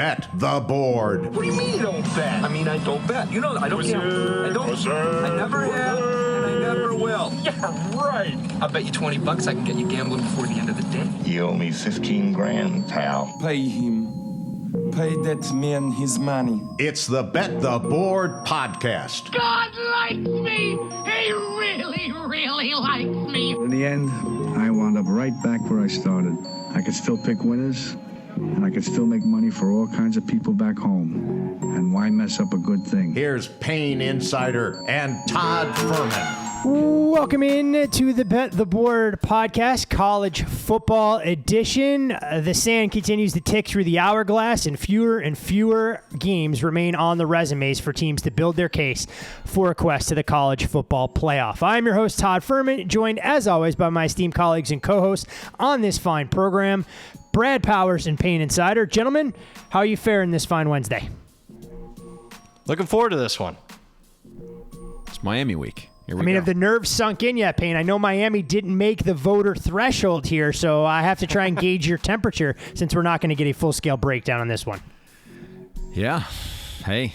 Bet the Board. What do you mean you don't bet? I mean, I don't bet. You know, I don't gamble. I don't. I never have, and I never will. Yeah, right. I'll bet you $20 I can get you gambling before the end of the day. You owe me 15 grand, pal. Pay him. Pay that man his money. It's the Bet the Board podcast. God likes me. He really, really likes me. In the end, I wound up right back where I started. I could still pick winners, and I could still make money for all kinds of people back home. And why mess up a good thing? Here's Payne Insider and Todd Fuhrman. Welcome in to the Bet the Board podcast, college football edition. The sand continues to tick through the hourglass, and fewer games remain on the resumes for teams to build their case for a quest to the college football playoff. I'm your host, Todd Fuhrman, joined as always by my esteemed colleagues and co-hosts on this fine program, Brad Powers and Payne Insider. Gentlemen, how are you faring this fine Wednesday? Looking forward to this one. It's Miami week. Have the nerves sunk in yet, Payne? I know Miami didn't make the voter threshold here, so I have to try and gauge your temperature since we're not going to get a full-scale breakdown on this one. Yeah. Hey.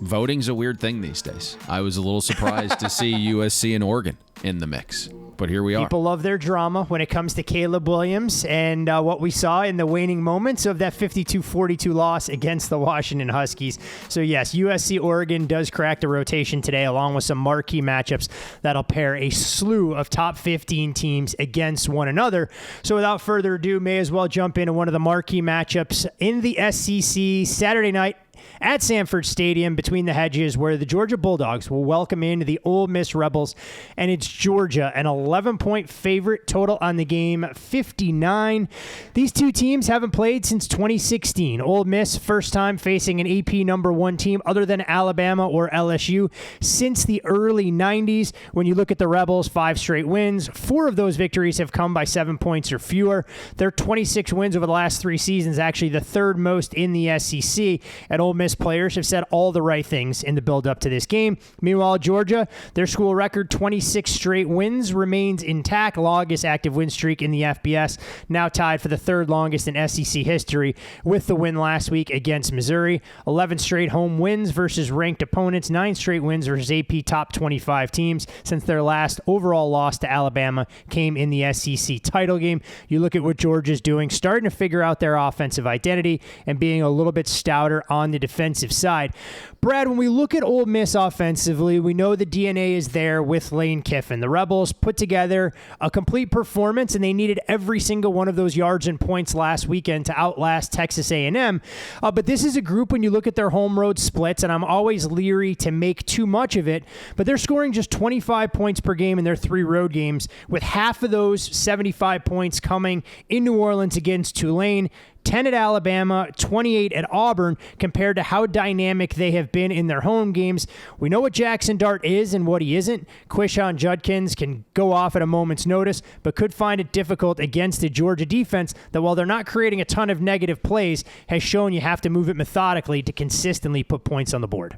Voting's a weird thing these days. I was a little surprised to see USC and Oregon in the mix, but here we are. People love their drama when it comes to Caleb Williams and what we saw in the waning moments of that 52-42 loss against the Washington Huskies. So yes, USC-Oregon does crack the rotation today, along with some marquee matchups that'll pair a slew of top 15 teams against one another. So without further ado, may as well jump into one of the marquee matchups in the SEC Saturday night at Sanford Stadium between the hedges, where the Georgia Bulldogs will welcome in the Ole Miss Rebels, and it's Georgia, an 11-point favorite, total on the game 59. These two teams haven't played since 2016. Ole Miss first time facing an AP number one team other than Alabama or LSU since the early 90s. When you look at the Rebels, 5 straight wins. 4 of those victories have come by 7 points or fewer. Their 26 wins over the last 3 seasons, actually the third most in the SEC, and Ole Miss players have said all the right things in the build-up to this game. Meanwhile, Georgia, their school record, 26 straight wins, remains intact. Longest active win streak in the FBS, now tied for the third longest in SEC history with the win last week against Missouri. 11 straight home wins versus ranked opponents, 9 straight wins versus AP top 25 teams since their last overall loss to Alabama came in the SEC title game. You look at what Georgia's doing, starting to figure out their offensive identity and being a little bit stouter on the defensive side. Brad, when we look at Ole Miss offensively, we know the DNA is there with Lane Kiffin. The Rebels put together a complete performance, and they needed every single one of those yards and points last weekend to outlast Texas A&M. But this is a group, when you look at their home road splits, and I'm always leery to make too much of it, but they're scoring just 25 points per game in their 3 road games, with half of those 75 points coming in New Orleans against Tulane, 10 at Alabama, 28 at Auburn, compared to how dynamic they have been in their home games. We know what Jackson Dart is and what he isn't. Quishon Judkins can go off at a moment's notice, but could find it difficult against the Georgia defense that, while they're not creating a ton of negative plays, has shown you have to move it methodically to consistently put points on the board.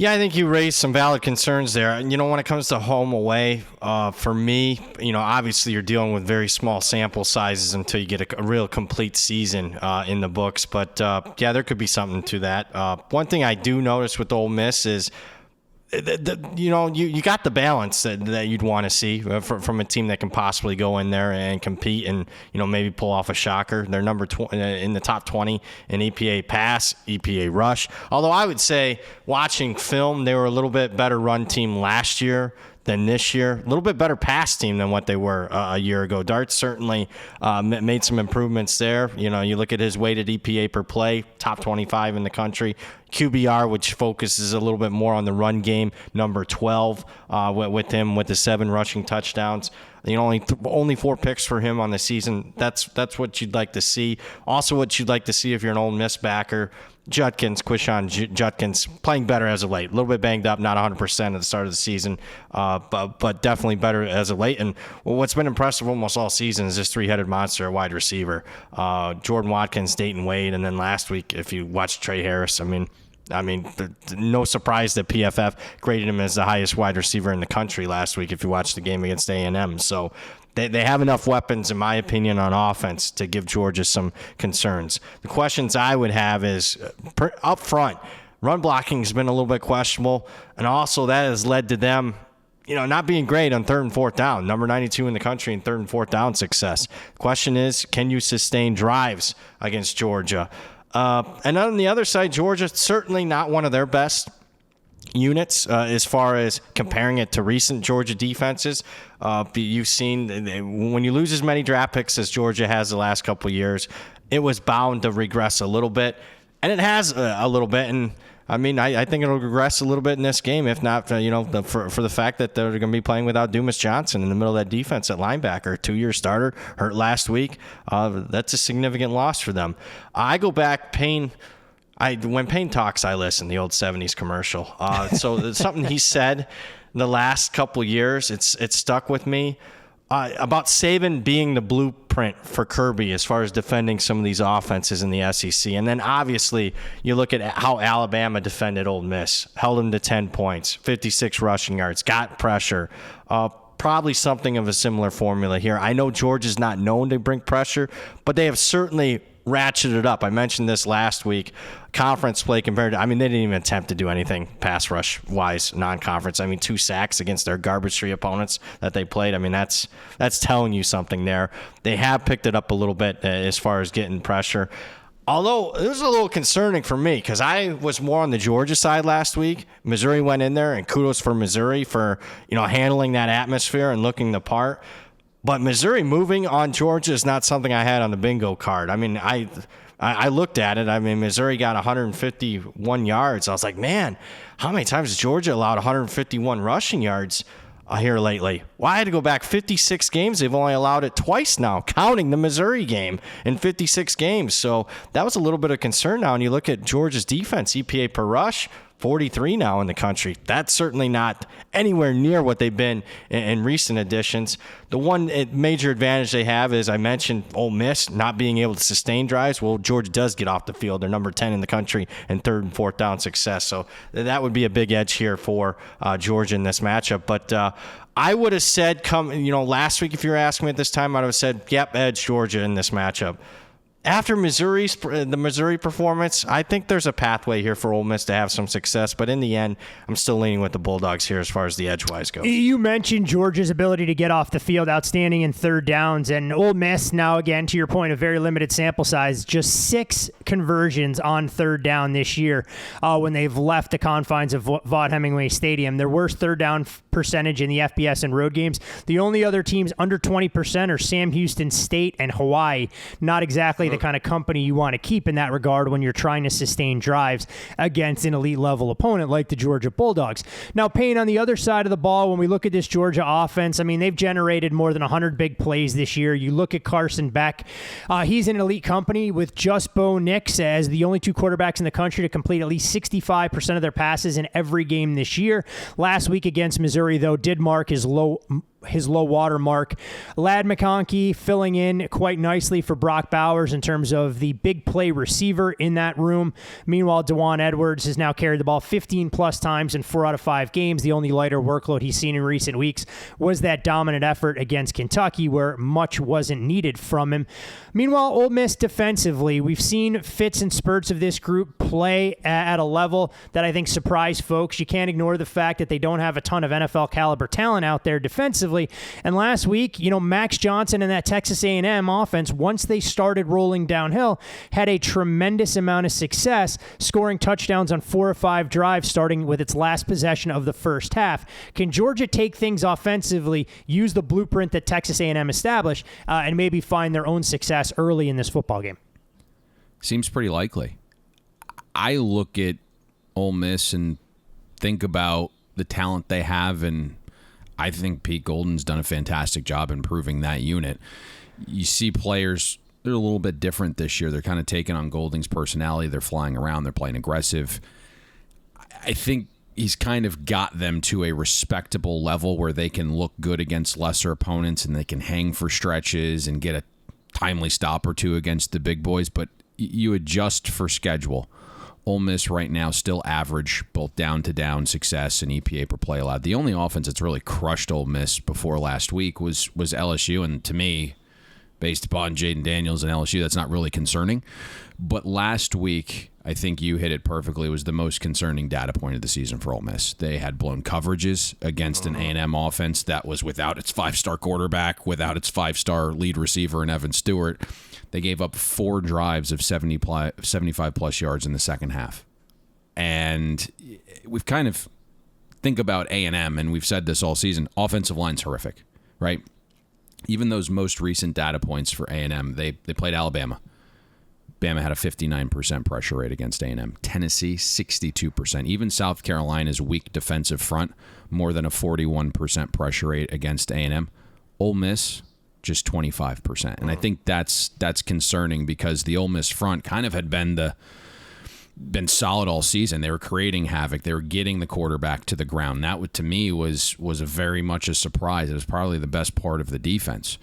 Yeah, I think you raised some valid concerns there. And, when it comes to home away, for me, obviously you're dealing with very small sample sizes until you get a real complete season in the books. But, yeah, there could be something to that. One thing I do notice with Ole Miss is, you got the balance that you'd want to see from a team that can possibly go in there and compete and, maybe pull off a shocker. They're number 20 in the top 20 in EPA pass, EPA rush. Although I would say, watching film, they were a little bit better run team last year than this year. A little bit better pass team than what they were a year ago. Dart certainly made some improvements there. You look at his weighted EPA per play, top 25 in the country. QBR, which focuses a little bit more on the run game, number 12 with him with the 7 rushing touchdowns. Only 4 picks for him on the season. That's what you'd like to see. Also, what you'd like to see if you're an Ole Miss backer, Quishon Judkins playing better as of late. A little bit banged up, not 100% at the start of the season, but definitely better as of late. And what's been impressive almost all season is this 3-headed monster at wide receiver. Jordan Watkins, Dayton Wade, and then last week, if you watched Trey Harris, I mean, no surprise that PFF graded him as the highest wide receiver in the country last week if you watched the game against A&M. So They have enough weapons, in my opinion, on offense to give Georgia some concerns. The questions I would have is up front, run blocking has been a little bit questionable, and also that has led to them not being great on 3rd and 4th down, number 92 in the country in 3rd and 4th down success. Question is, can you sustain drives against Georgia? And on the other side, Georgia, certainly not one of their best units as far as comparing it to recent Georgia defenses. You've seen when you lose as many draft picks as Georgia has the last couple of years, it was bound to regress a little bit, and it has a little bit. And I think it'll regress a little bit in this game, if not, for the fact that they're going to be playing without Dumas Johnson in the middle of that defense at linebacker, 2-year starter, hurt last week. That's a significant loss for them. I go back, Payne. When Payne talks, I listen. The old '70s commercial. So something he said the last couple of years, it's stuck with me. About Saban being the blueprint for Kirby as far as defending some of these offenses in the SEC. And then obviously you look at how Alabama defended Ole Miss, held them to 10 points, 56 rushing yards, got pressure. Probably something of a similar formula here. I know Georgia's not known to bring pressure, but they have certainly ratcheted up. I mentioned this last week. Conference play compared to, they didn't even attempt to do anything pass rush wise non-conference. 2 sacks against their garbage tree opponents that they played. That's telling you something there. They have picked it up a little bit as far as getting pressure. Although it was a little concerning for me because I was more on the Georgia side last week. Missouri went in there, and kudos for Missouri for handling that atmosphere and looking the part. But Missouri moving on Georgia is not something I had on the bingo card. I looked at it. Missouri got 151 yards. I was like, man, how many times has Georgia allowed 151 rushing yards here lately? Well, I had to go back 56 games. They've only allowed it twice now, counting the Missouri game in 56 games. So that was a little bit of concern now. And you look at Georgia's defense, EPA per rush, 43 now in the country. That's certainly not anywhere near what they've been in recent editions. The one major advantage they have is, I mentioned, Ole Miss not being able to sustain drives. Well, Georgia does get off the field. They're number 10 in the country in 3rd and 4th down success. So that would be a big edge here for Georgia in this matchup. But I would have said, last week, if you were asking me at this time, I would have said, yep, edge Georgia in this matchup. After the Missouri performance, I think there's a pathway here for Ole Miss to have some success. But in the end, I'm still leaning with the Bulldogs here as far as the edge-wise goes. You mentioned Georgia's ability to get off the field, outstanding in 3rd downs. And Ole Miss, now again, to your point, a very limited sample size, just 6 conversions on 3rd down this year when they've left the confines of Vaught-Hemingway Stadium. Their worst 3rd down percentage in the FBS and road games. The only other teams under 20% are Sam Houston State and Hawaii. Not exactly the kind of company you want to keep in that regard when you're trying to sustain drives against an elite level opponent like the Georgia Bulldogs. Now, Payne, on the other side of the ball, when we look at this Georgia offense, they've generated more than 100 big plays this year. You look at Carson Beck. He's an elite company with just Bo Nix as the only 2 quarterbacks in the country to complete at least 65% of their passes in every game this year. Last week against Missouri, though, did mark his low water mark. Ladd McConkey filling in quite nicely for Brock Bowers in terms of the big play receiver in that room. Meanwhile, DeJuan Edwards has now carried the ball 15 plus times in 4 out of 5 games. The only lighter workload he's seen in recent weeks was that dominant effort against Kentucky where much wasn't needed from him. Meanwhile, Ole Miss defensively, we've seen fits and spurts of this group play at a level that I think surprised folks. You can't ignore the fact that they don't have a ton of NFL caliber talent out there defensively. And last week, Max Johnson and that Texas A&M offense, once they started rolling downhill, had a tremendous amount of success, scoring touchdowns on 4 or 5 drives, starting with its last possession of the first half. Can Georgia take things offensively, use the blueprint that Texas A&M established, and maybe find their own success early in this football game? Seems pretty likely. I look at Ole Miss and think about the talent they have, and I think Pete Golden's done a fantastic job improving that unit. You see players, they're a little bit different this year. They're kind of taking on Golding's personality. They're flying around. They're playing aggressive. I think he's kind of got them to a respectable level where they can look good against lesser opponents and they can hang for stretches and get a timely stop or 2 against the big boys. But you adjust for schedule. Ole Miss right now still average both down-to-down success and EPA per play allowed. The only offense that's really crushed Ole Miss before last week was LSU, and to me, based upon Jaden Daniels and LSU, that's not really concerning. But last week, I think you hit it perfectly, was the most concerning data point of the season for Ole Miss. They had blown coverages against an A&M offense that was without its 5-star quarterback, without its 5-star lead receiver in Evan Stewart. They gave up 4 drives of 75-plus yards in the second half. And we've kind of think about A&M, and we've said this all season, offensive line's horrific, right? Even those most recent data points for A&M, they played Alabama. Bama had a 59% pressure rate against A&M. Tennessee, 62%. Even South Carolina's weak defensive front, more than a 41% pressure rate against A&M. Ole Miss, just 25%. And I think that's concerning because the Ole Miss front kind of had been solid all season. They were creating havoc. They were getting the quarterback to the ground. That, to me, was a very much a surprise. It was probably the best part of the defense.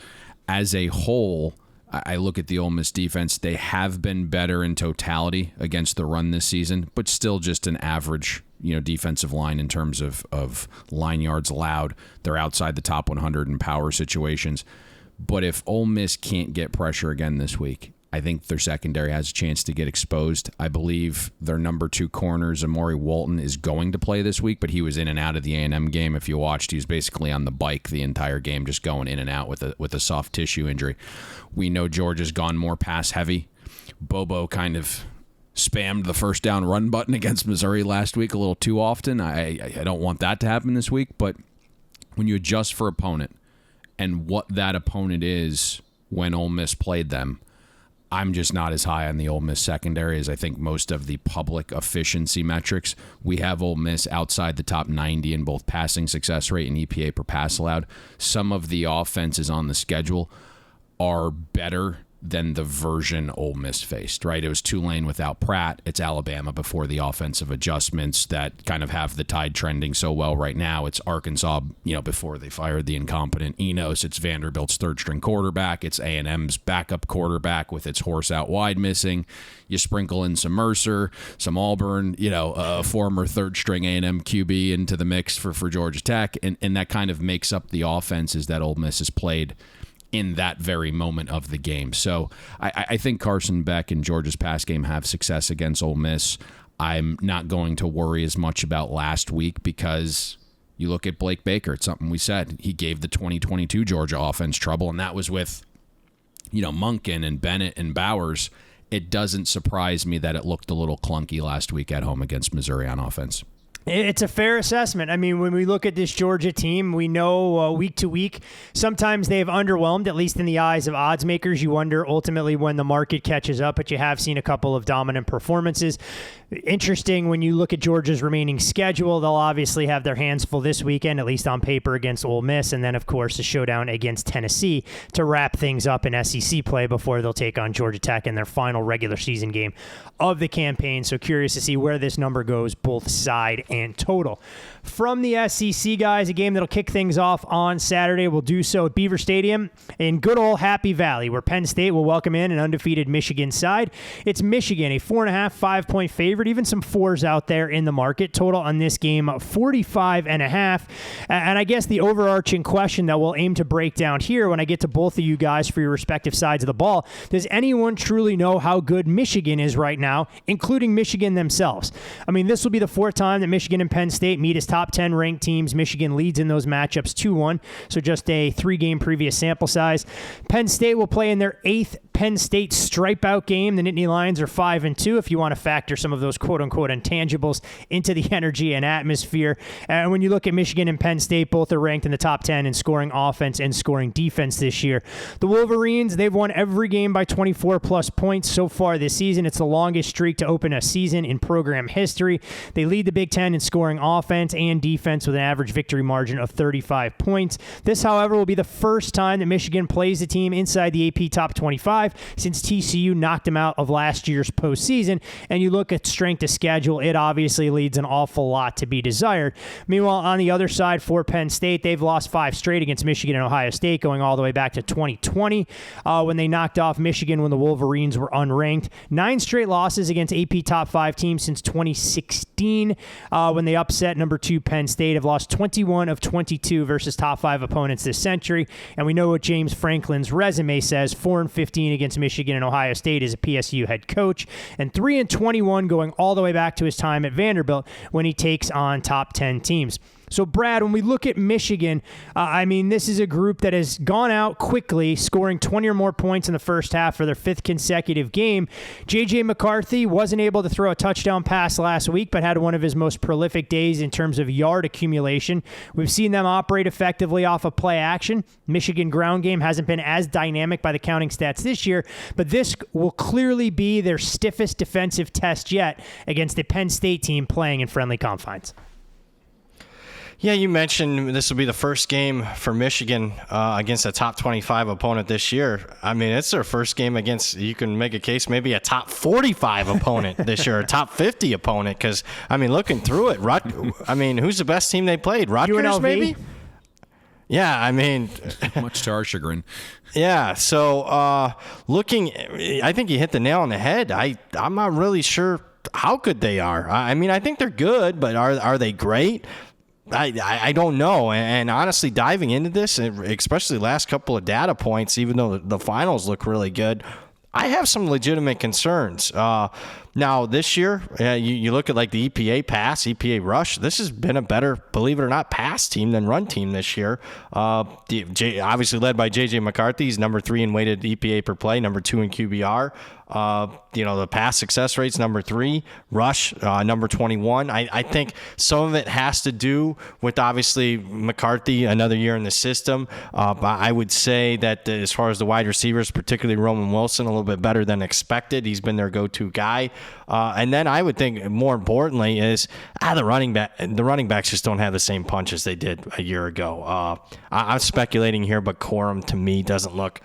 As a whole, I look at the Ole Miss defense. They have been better in totality against the run this season, but still just an average, defensive line in terms of line yards allowed. They're outside the top 100 in power situations. But if Ole Miss can't get pressure again this week, I think their secondary has a chance to get exposed. I believe their number 2 corners, Amari Walton, is going to play this week, but he was in and out of the A&M game. If you watched, he was basically on the bike the entire game, just going in and out with a soft tissue injury. We know Georgia's gone more pass heavy. Bobo kind of spammed the first down run button against Missouri last week a little too often. I don't want that to happen this week, but when you adjust for opponent and what that opponent is when Ole Miss played them, I'm just not as high on the Ole Miss secondary as I think most of the public efficiency metrics. We have Ole Miss outside the top 90 in both passing success rate and EPA per pass allowed. Some of the offenses on the schedule are better than the version Ole Miss faced, right? It was Tulane without Pratt. It's Alabama before the offensive adjustments that kind of have the tide trending so well right now. It's Arkansas, before they fired the incompetent Enos. It's Vanderbilt's third-string quarterback. It's A&M's backup quarterback with its horse out wide missing. You sprinkle in some Mercer, some Auburn, a former third-string A&M QB into the mix for Georgia Tech, and that kind of makes up the offenses that Ole Miss has played in that very moment of the game. So I think Carson Beck and Georgia's pass game have success against Ole Miss. I'm not going to worry as much about last week because you look at Blake Baker. It's something we said. He gave the 2022 Georgia offense trouble, and that was with, Monken and Bennett and Bowers. It doesn't surprise me that it looked a little clunky last week at home against Missouri on offense. It's a fair assessment. I mean, when we look at this Georgia team, we know week to week, sometimes they've underwhelmed, at least in the eyes of odds makers. You wonder ultimately when the market catches up, but you have seen a couple of dominant performances. Interesting, when you look at Georgia's remaining schedule, they'll obviously have their hands full this weekend, at least on paper, against Ole Miss, and then, of course, the showdown against Tennessee to wrap things up in SEC play before they'll take on Georgia Tech in their final regular season game of the campaign. So curious to see where this number goes, both side and total. From the SEC, guys, a game that'll kick things off on Saturday. We'll do so at Beaver Stadium in good old Happy Valley, where Penn State will welcome in an undefeated Michigan side. It's Michigan, a 4.5, 5-point favorite, even some 4s out there in the market. Total on this game, 45.5. And I guess the overarching question that we'll aim to break down here when I get to both of you guys for your respective sides of the ball, does anyone truly know how good Michigan is right now, including Michigan themselves? I mean, this will be the 4th time that Michigan and Penn State meet as top 10 ranked teams. Michigan leads in those matchups 2-1, so just a 3-game previous sample size. Penn State will play in their 8th Penn State stripe-out game. The Nittany Lions are 5-2 if you want to factor some of those quote-unquote intangibles into the energy and atmosphere. And when you look at Michigan and Penn State, both are ranked in the top 10 in scoring offense and scoring defense this year. The Wolverines, they've won every game by 24-plus points so far this season. It's the longest streak to open a season in program history. They lead the Big Ten in scoring offense and defense with an average victory margin of 35 points. This, however, will be the first time that Michigan plays a team inside the AP top 25 5 since TCU knocked them out of last year's postseason. And you look at strength of schedule, it obviously leads an awful lot to be desired. Meanwhile, on the other side for Penn State, they've lost 5 straight against Michigan and Ohio State, going all the way back to 2020 when they knocked off Michigan when the Wolverines were unranked. 9 straight losses against AP top 5 teams since 2016 when they upset number 2 Penn State. Have lost 21 of 22 versus top 5 opponents this century. And we know what James Franklin's resume says: 4-15 against Michigan and Ohio State as a PSU head coach, and 3-21 going all the way back to his time at Vanderbilt when he takes on top 10 teams. So, Brad, when we look at Michigan, this is a group that has gone out quickly, scoring 20 or more points in the first half for their 5th consecutive game. J.J. McCarthy wasn't able to throw a touchdown pass last week, but had one of his most prolific days in terms of yard accumulation. We've seen them operate effectively off of play action. Michigan ground game hasn't been as dynamic by the counting stats this year, but this will clearly be their stiffest defensive test yet against a Penn State team playing in friendly confines. Yeah, you mentioned this will be the first game for Michigan against a top 25 opponent this year. I mean, it's their first game against, you can make a case, maybe a top 45 opponent this year, a top 50 opponent. Because, looking through it, who's the best team they played? Rutgers, UNLV? Maybe? Yeah, much to our chagrin. Yeah, so I think you hit the nail on the head. I'm not really sure how good they are. I think they're good, but are they great? I don't know. And honestly, diving into this, especially the last couple of data points, even though the finals look really good, I have some legitimate concerns. Now, this year, you look at like the EPA pass, EPA rush. This has been a better, believe it or not, pass team than run team this year. Obviously led by J.J. McCarthy. He's number 3 in weighted EPA per play, number 2 in QBR. The pass success rate's number 3, rush number 21. I think some of it has to do with obviously McCarthy, another year in the system. I would say that as far as the wide receivers, particularly Roman Wilson, a little bit better than expected. He's been their go-to guy. And then I would think more importantly is the running backs just don't have the same punch as they did a year ago. I'm speculating here, but Corum to me doesn't look.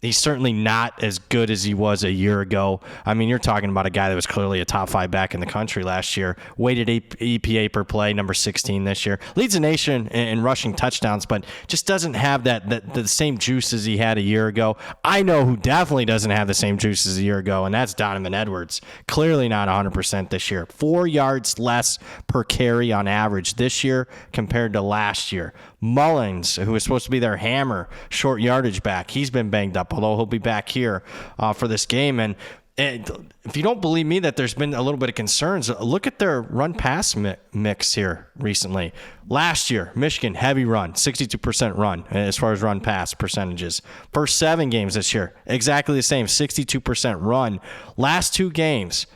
He's certainly not as good as he was a year ago. You're talking about a guy that was clearly a top 5 back in the country last year. Weighted EPA per play, number 16 this year. Leads the nation in rushing touchdowns, but just doesn't have the same juice as he had a year ago. I know who definitely doesn't have the same juice as a year ago, and that's Donovan Edwards. Clearly not 100% this year. 4 yards less per carry on average this year compared to last year. Mullins, who was supposed to be their hammer, short yardage back, he's been banged up, although he'll be back here for this game. And if you don't believe me that there's been a little bit of concerns, look at their run-pass mix here recently. Last year, Michigan, heavy run, 62% run as far as run-pass percentages. First 7 games this year, exactly the same, 62% run. Last 2 games,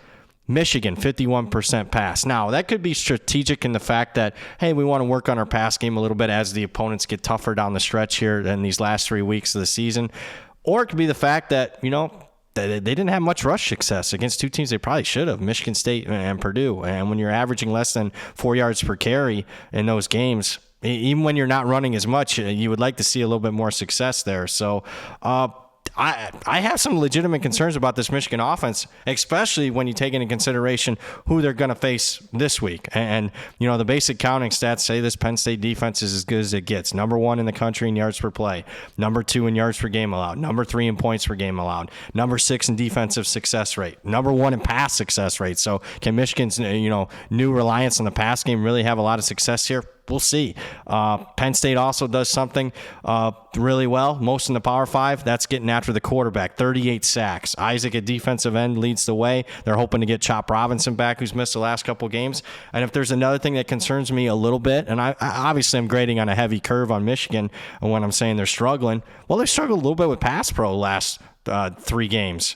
Michigan, 51% pass. Now, that could be strategic in the fact that, hey, we want to work on our pass game a little bit as the opponents get tougher down the stretch here in these last 3 weeks of the season. Or it could be the fact that, they didn't have much rush success against 2 teams they probably should have, Michigan State and Purdue. And when you're averaging less than 4 yards per carry in those games, even when you're not running as much, you would like to see a little bit more success there. So, I have some legitimate concerns about this Michigan offense, especially when you take into consideration who they're going to face this week. And the basic counting stats say this Penn State defense is as good as it gets. Number 1 in the country in yards per play. Number 2 in yards per game allowed. Number 3 in points per game allowed. Number 6 in defensive success rate. Number 1 in pass success rate. So can Michigan's new reliance on the pass game really have a lot of success here? We'll see. Penn State also does something really well, most in the Power 5. That's getting after the quarterback. 38 sacks. Isaac at defensive end leads the way. They're hoping to get Chop Robinson back, who's missed the last couple games. And if there's another thing that concerns me a little bit, and I obviously I'm grading on a heavy curve on Michigan when I'm saying they're struggling. Well, they struggled a little bit with pass pro last 3 games.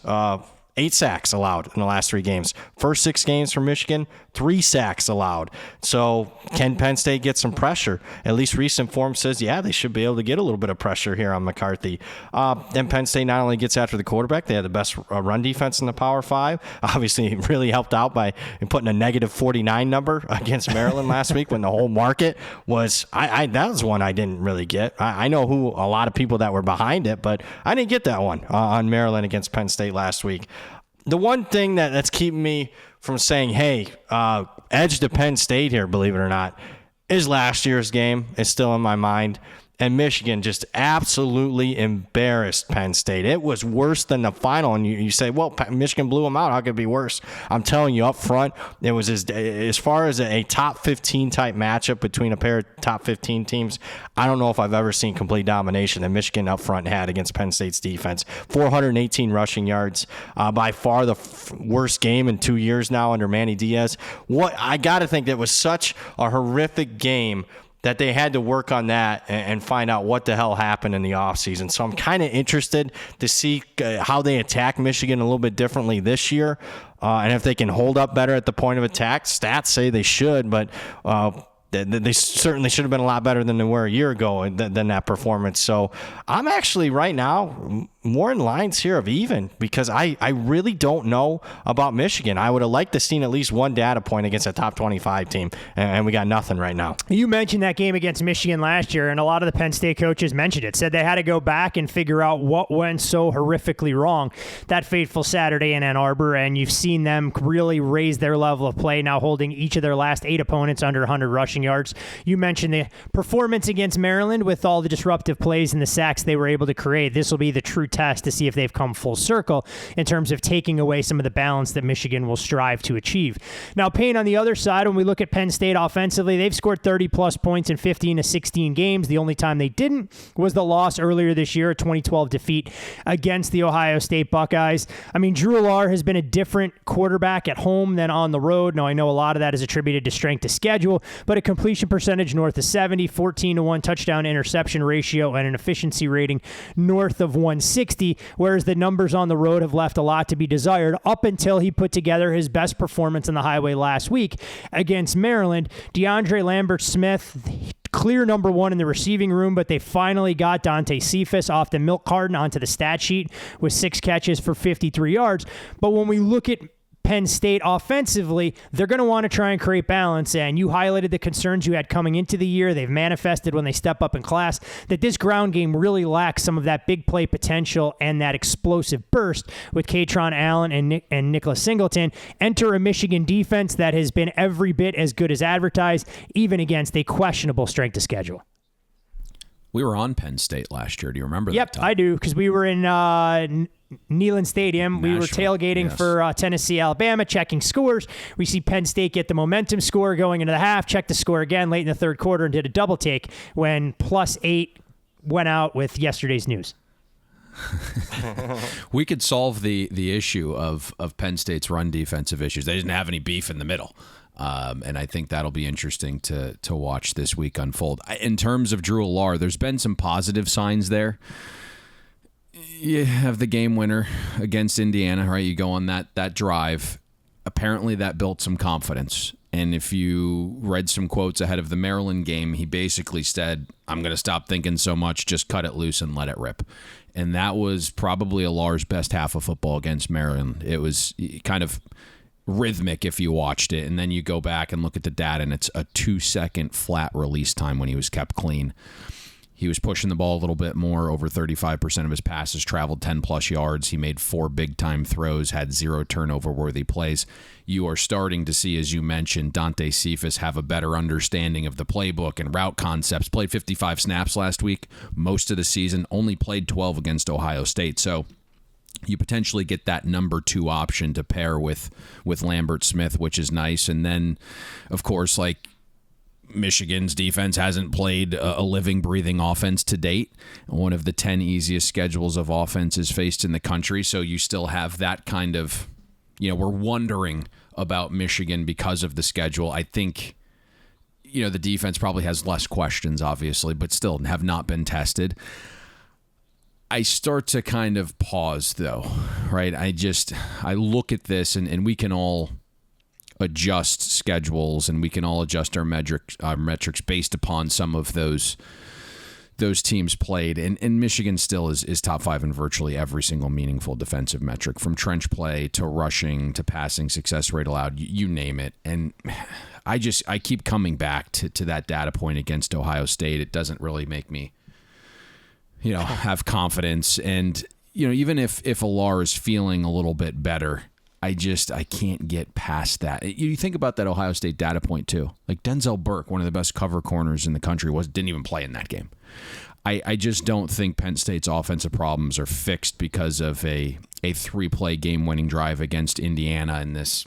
8 sacks allowed in the last 3 games. First 6 games for Michigan, 3 sacks allowed. So can Penn State get some pressure? At least recent form says, yeah, they should be able to get a little bit of pressure here on McCarthy. And Penn State not only gets after the quarterback, they had the best run defense in the Power 5. Obviously, really helped out by putting a negative 49 number against Maryland last week when the whole market was, that was one I didn't really get. I know who a lot of people that were behind it, but I didn't get that one on Maryland against Penn State last week. The one thing that's keeping me from saying, hey, edge to Penn State here, believe it or not, is last year's game. It's still in my mind. And Michigan just absolutely embarrassed Penn State. It was worse than the final. And you say, well, Michigan blew them out. How could it be worse? I'm telling you up front, it was as far as a top 15 type matchup between a pair of top 15 teams, I don't know if I've ever seen complete domination that Michigan up front had against Penn State's defense. 418 rushing yards, by far the worst game in 2 years now under Manny Diaz. I got to think that was such a horrific game that they had to work on that and find out what the hell happened in the offseason. So I'm kind of interested to see how they attack Michigan a little bit differently this year, and if they can hold up better at the point of attack. Stats say they should, but they certainly should have been a lot better than they were a year ago than that performance. So I'm actually right now more in lines here of even, because I really don't know about Michigan. I would have liked to seen at least one data point against a top 25 team, and we got nothing right now. You mentioned that game against Michigan last year, and a lot of the Penn State coaches mentioned it, said they had to go back and figure out what went so horrifically wrong that fateful Saturday in Ann Arbor, and you've seen them really raise their level of play, now holding each of their last 8 opponents under 100 rushing yards. You mentioned the performance against Maryland with all the disruptive plays and the sacks they were able to create. This will be the true test to see if they've come full circle in terms of taking away some of the balance that Michigan will strive to achieve. Now, Payne, on the other side, when we look at Penn State offensively, they've scored 30-plus points in 15 to 16 games. The only time they didn't was the loss earlier this year, a 2012 defeat against the Ohio State Buckeyes. I mean, Drew Allar has been a different quarterback at home than on the road. Now, I know a lot of that is attributed to strength of schedule, but a completion percentage north of 70, 14-1 touchdown interception ratio, and an efficiency rating north of 160, whereas the numbers on the road have left a lot to be desired up until he put together his best performance on the highway last week against Maryland. DeAndre Lambert-Smith, clear number one in the receiving room, but they finally got Dante Cephas off the milk carton onto the stat sheet with 6 catches for 53 yards. But when we look at Penn State offensively, they're going to want to try and create balance, and you highlighted the concerns you had coming into the year. They've manifested when they step up in class that this ground game really lacks some of that big play potential and that explosive burst with Katron Allen and Nicholas Singleton. Enter a Michigan defense that has been every bit as good as advertised, even against a questionable strength of schedule. We were on Penn State last year. Do you remember that? Yep, I do, because we were in Neyland Stadium. We were tailgating for Tennessee, Alabama, checking scores. We see Penn State get the momentum score going into the half, check the score again late in the third quarter, and did a double take when +8 went out with yesterday's news. We could solve the issue of Penn State's run defensive issues. They didn't have any beef in the middle. And I think that'll be interesting to watch this week unfold. In terms of Drew Allar, there's been some positive signs there. You have the game winner against Indiana, right? You go on that drive. Apparently that built some confidence. And if you read some quotes ahead of the Maryland game, he basically said, I'm going to stop thinking so much, just cut it loose and let it rip. And that was probably Allar's best half of football against Maryland. It was kind of rhythmic if you watched it, and then you go back and look at the data, and it's a 2-second flat release time when he was kept clean. He was pushing the ball a little bit more. Over 35% of his passes traveled 10-plus yards. He made 4 big-time throws, had 0 turnover-worthy plays. You are starting to see, as you mentioned, Dante Cephas have a better understanding of the playbook and route concepts. Played 55 snaps last week, most of the season, only played 12 against Ohio State. So you potentially get that number 2 option to pair with Lambert Smith, which is nice. And then, of course, like Michigan's defense hasn't played a living, breathing offense to date. One of the 10 easiest schedules of offenses faced in the country. So you still have that kind of, we're wondering about Michigan because of the schedule. I think, the defense probably has less questions, obviously, but still have not been tested. I start to kind of pause, though, right? I look at this, and we can all adjust schedules, and we can all adjust our metrics based upon some of those teams played. And Michigan still is top 5 in virtually every single meaningful defensive metric, from trench play to rushing to passing success rate allowed, you name it. And I keep coming back to that data point against Ohio State. It doesn't really make me, have confidence. And, even if Alar is feeling a little bit better, I can't get past that. You think about that Ohio State data point too. Like Denzel Burke, one of the best cover corners in the country, didn't even play in that game. I just don't think Penn State's offensive problems are fixed because of a 3-play game-winning drive against Indiana in this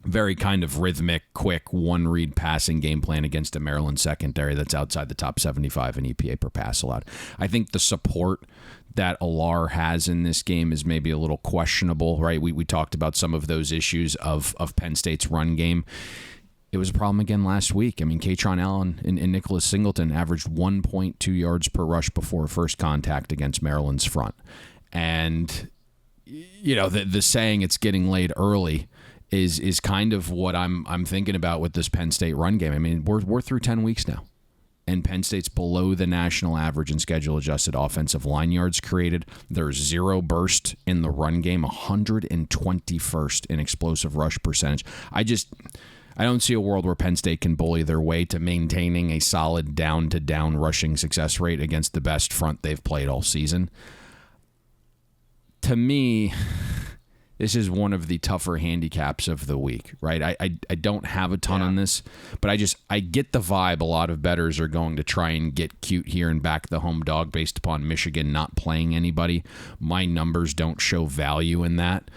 very kind of rhythmic, quick, one-read passing game plan against a Maryland secondary that's outside the top 75 in EPA per pass allowed. I think the support that Alar has in this game is maybe a little questionable, right? We talked about some of those issues of Penn State's run game. It was a problem again last week. I mean, Katron Allen and Nicholas Singleton averaged 1.2 yards per rush before first contact against Maryland's front. And, the saying it's getting laid early is kind of what I'm thinking about with this Penn State run game. I mean, we're through 10 weeks now, and Penn State's below the national average in schedule-adjusted offensive line yards created. There's 0 burst in the run game, 121st in explosive rush percentage. I don't see a world where Penn State can bully their way to maintaining a solid down-to-down rushing success rate against the best front they've played all season. To me, this is one of the tougher handicaps of the week, right? I don't have a ton on this, but I get the vibe a lot of bettors are going to try and get cute here and back the home dog based upon Michigan not playing anybody. My numbers don't show value in that,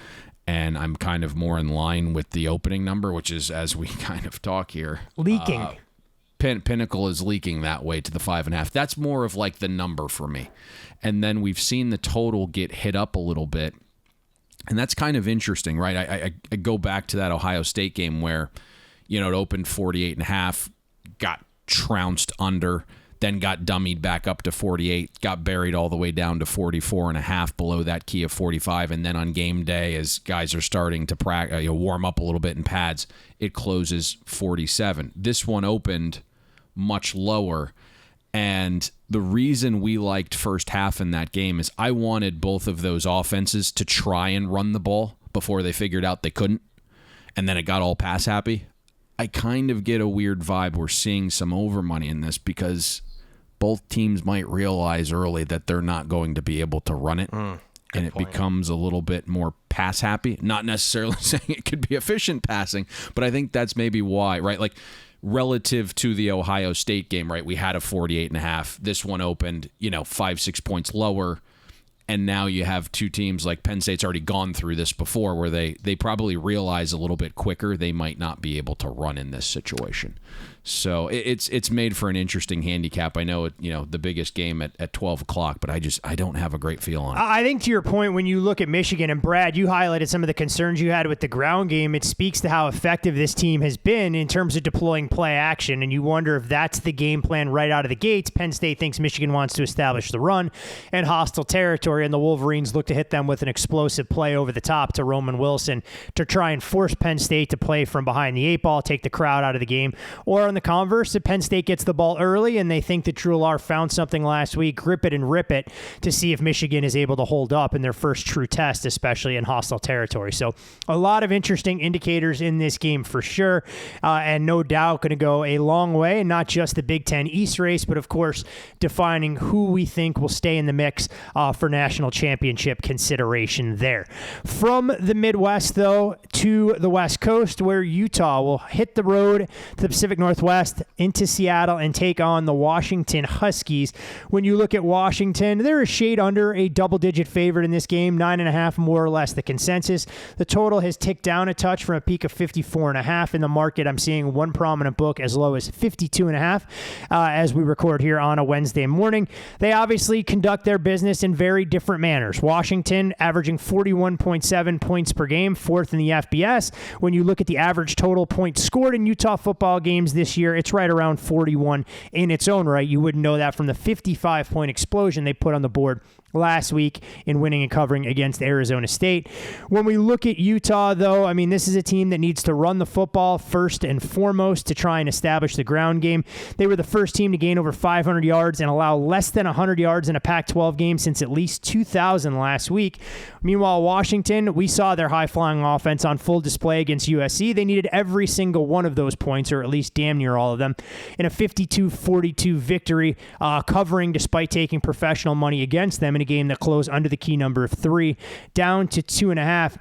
and I'm kind of more in line with the opening number, which is, as we kind of talk here, leaking. Pinnacle is leaking that way to the 5.5. That's more of like the number for me. And then we've seen the total get hit up a little bit. And that's kind of interesting, right? I go back to that Ohio State game where, it opened 48.5, got trounced under, then got dummied back up to 48, got buried all the way down to 44.5 below that key of 45. And then on game day, as guys are starting to warm up a little bit in pads, it closes 47. This one opened much lower. And the reason we liked first half in that game is I wanted both of those offenses to try and run the ball before they figured out they couldn't. And then it got all pass happy. I kind of get a weird vibe. We're seeing some over money in this because both teams might realize early that they're not going to be able to run it. And it becomes a little bit more pass happy. Not necessarily saying it could be efficient passing, but I think that's maybe why, right? Like, relative to the Ohio State game, right? We had a 48.5. This one opened, 5-6 points lower. And now you have two teams like Penn State's already gone through this before where they probably realize a little bit quicker they might not be able to run in this situation. So it's made for an interesting handicap. I know the biggest game at 12 o'clock, but I don't have a great feel on it. I think to your point, when you look at Michigan, and Brad, you highlighted some of the concerns you had with the ground game, it speaks to how effective this team has been in terms of deploying play action, and you wonder if that's the game plan right out of the gates. Penn State thinks Michigan wants to establish the run and hostile territory, and the Wolverines look to hit them with an explosive play over the top to Roman Wilson to try and force Penn State to play from behind the 8 ball, take the crowd out of the game. Or on the converse, if Penn State gets the ball early and they think that Drew Alar found something last week, grip it and rip it to see if Michigan is able to hold up in their first true test, especially in hostile territory. So a lot of interesting indicators in this game for sure, and no doubt going to go a long way, and not just the Big Ten East race, but of course defining who we think will stay in the mix for national championship consideration there. From the Midwest, though, to the West Coast, where Utah will hit the road to the Pacific Northwest into Seattle and take on the Washington Huskies. When you look at Washington, they're a shade under a double-digit favorite in this game, 9.5 more or less the consensus. The total has ticked down a touch from a peak of 54.5 in the market. I'm seeing one prominent book as low as 52.5 as we record here on a Wednesday morning. They obviously conduct their business in very different manners. Washington averaging 41.7 points per game, fourth in the FBS. When you look at the average total points scored in Utah football games this year, it's right around 41 in its own right. You wouldn't know that from the 55-point explosion they put on the board last week in winning and covering against Arizona State. When we look at Utah, though, I mean, this is a team that needs to run the football first and foremost to try and establish the ground game. They were the first team to gain over 500 yards and allow less than 100 yards in a Pac-12 game since at least 2000 last week. Meanwhile, Washington, we saw their high-flying offense on full display against USC. They needed every single one of those points, or at least damn near all of them, in a 52-42 victory, covering despite taking professional money against them in a game that closed under the key number of 3, down to 2.5.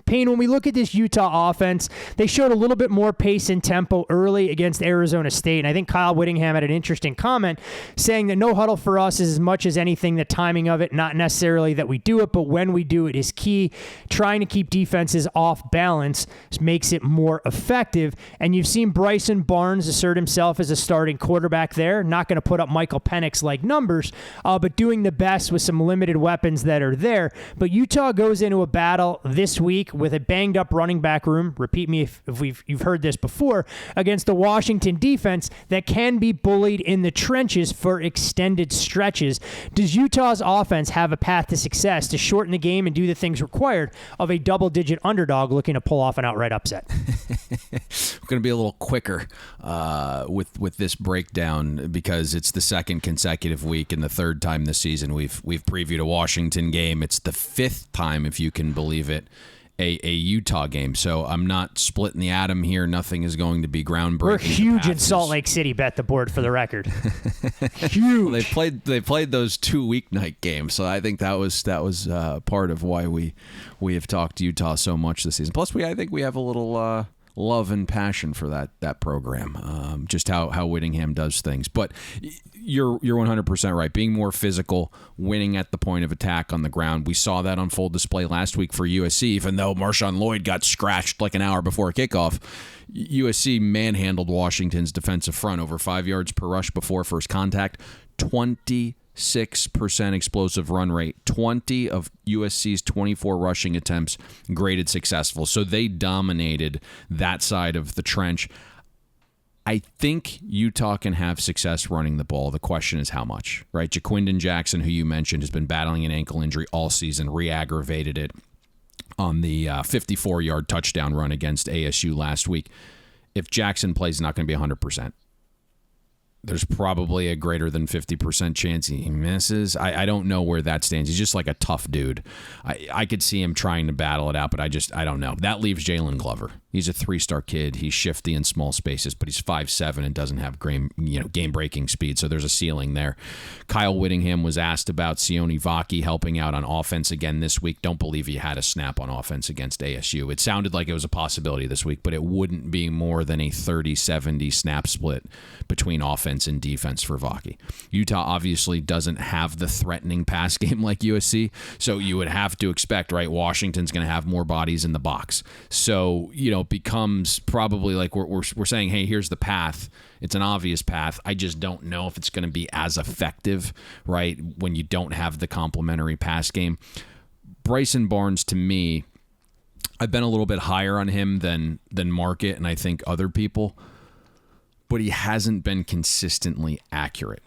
Payne, when we look at this Utah offense, they showed a little bit more pace and tempo early against Arizona State. And I think Kyle Whittingham had an interesting comment saying that no huddle for us is as much as anything the timing of it, not necessarily that we do it, but when we do it is key. Trying to keep defenses off balance makes it more effective. And you've seen Bryson Barnes assert himself as a starting quarterback there. Not going to put up Michael Penix-like numbers, but doing the best with some limited weapons that are there. But Utah goes into a battle this week with a banged-up running back room, repeat me if you've heard this before, against a Washington defense that can be bullied in the trenches for extended stretches. Does Utah's offense have a path to success to shorten the game and do the things required of a double-digit underdog looking to pull off an outright upset? We're going to be a little quicker with this breakdown because it's the second consecutive week and the third time this season we've previewed a Washington game. It's the fifth time, if you can believe it, a Utah game. So I'm not splitting the atom here. Nothing is going to be groundbreaking. We're huge in Salt Lake City, bet the board for the record. Huge. Well, they played those 2 weeknight games, so I think that was part of why we have talked Utah so much this season. Plus, I think we have a little love and passion for that program, just how Whittingham does things. But you're 100% right. Being more physical, winning at the point of attack on the ground. We saw that on full display last week for USC, even though Marshawn Lloyd got scratched like an hour before kickoff. USC manhandled Washington's defensive front over 5 yards per rush before first contact, 26% explosive run rate, 20 of USC's 24 rushing attempts graded successful. So they dominated that side of the trench. I think Utah can have success running the ball. The question is how much, right? Jaquindon Jackson, who you mentioned, has been battling an ankle injury all season, re-aggravated it on the 54-yard touchdown run against ASU last week. If Jackson plays, he's not going to be 100%. There's probably a greater than 50% chance he misses. I don't know where that stands. He's just like a tough dude. I could see him trying to battle it out, but I don't know. That leaves Jalen Glover. He's a 3-star kid. He's shifty in small spaces, but he's 5'7" and doesn't have game-breaking speed, so there's a ceiling there. Kyle Whittingham was asked about Sione Vaki helping out on offense again this week. Don't believe he had a snap on offense against ASU. It sounded like it was a possibility this week, but it wouldn't be more than a 30-70 snap split between offense and defense for Vaki. Utah obviously doesn't have the threatening pass game like USC, so you would have to expect, right, Washington's going to have more bodies in the box. So, it becomes probably like we're saying, hey, here's the path. It's an obvious path. I just don't know if it's going to be as effective, right, when you don't have the complementary pass game. Bryson Barnes, to me, I've been a little bit higher on him than market and I think other people, but he hasn't been consistently accurate.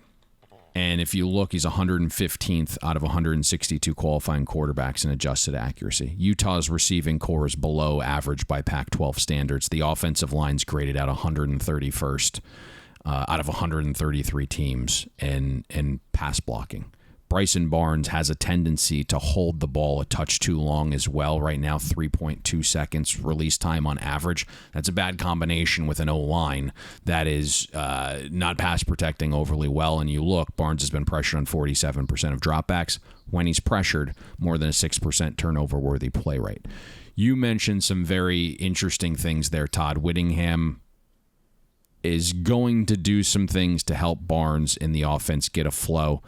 And if you look, he's 115th out of 162 qualifying quarterbacks in adjusted accuracy. Utah's receiving core is below average by Pac-12 standards. The offensive line's graded at 131st out of 133 teams in pass blocking. Bryson Barnes has a tendency to hold the ball a touch too long as well. Right now, 3.2 seconds release time on average. That's a bad combination with an O-line that is not pass protecting overly well. And you look, Barnes has been pressured on 47% of dropbacks. When he's pressured, more than a 6% turnover-worthy play rate. You mentioned some very interesting things there, Todd. Whittingham is going to do some things to help Barnes in the offense get a flow.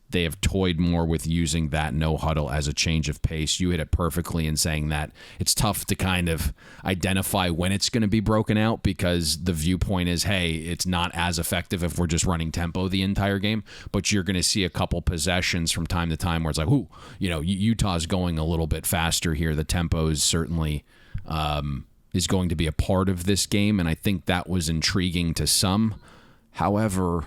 They have toyed more with using that no huddle as a change of pace. You hit it perfectly in saying that it's tough to kind of identify when it's going to be broken out because the viewpoint is, hey, it's not as effective if we're just running tempo the entire game, but you're going to see a couple possessions from time to time where it's like, Utah's going a little bit faster here. The tempo is certainly is going to be a part of this game, and I think that was intriguing to some. However,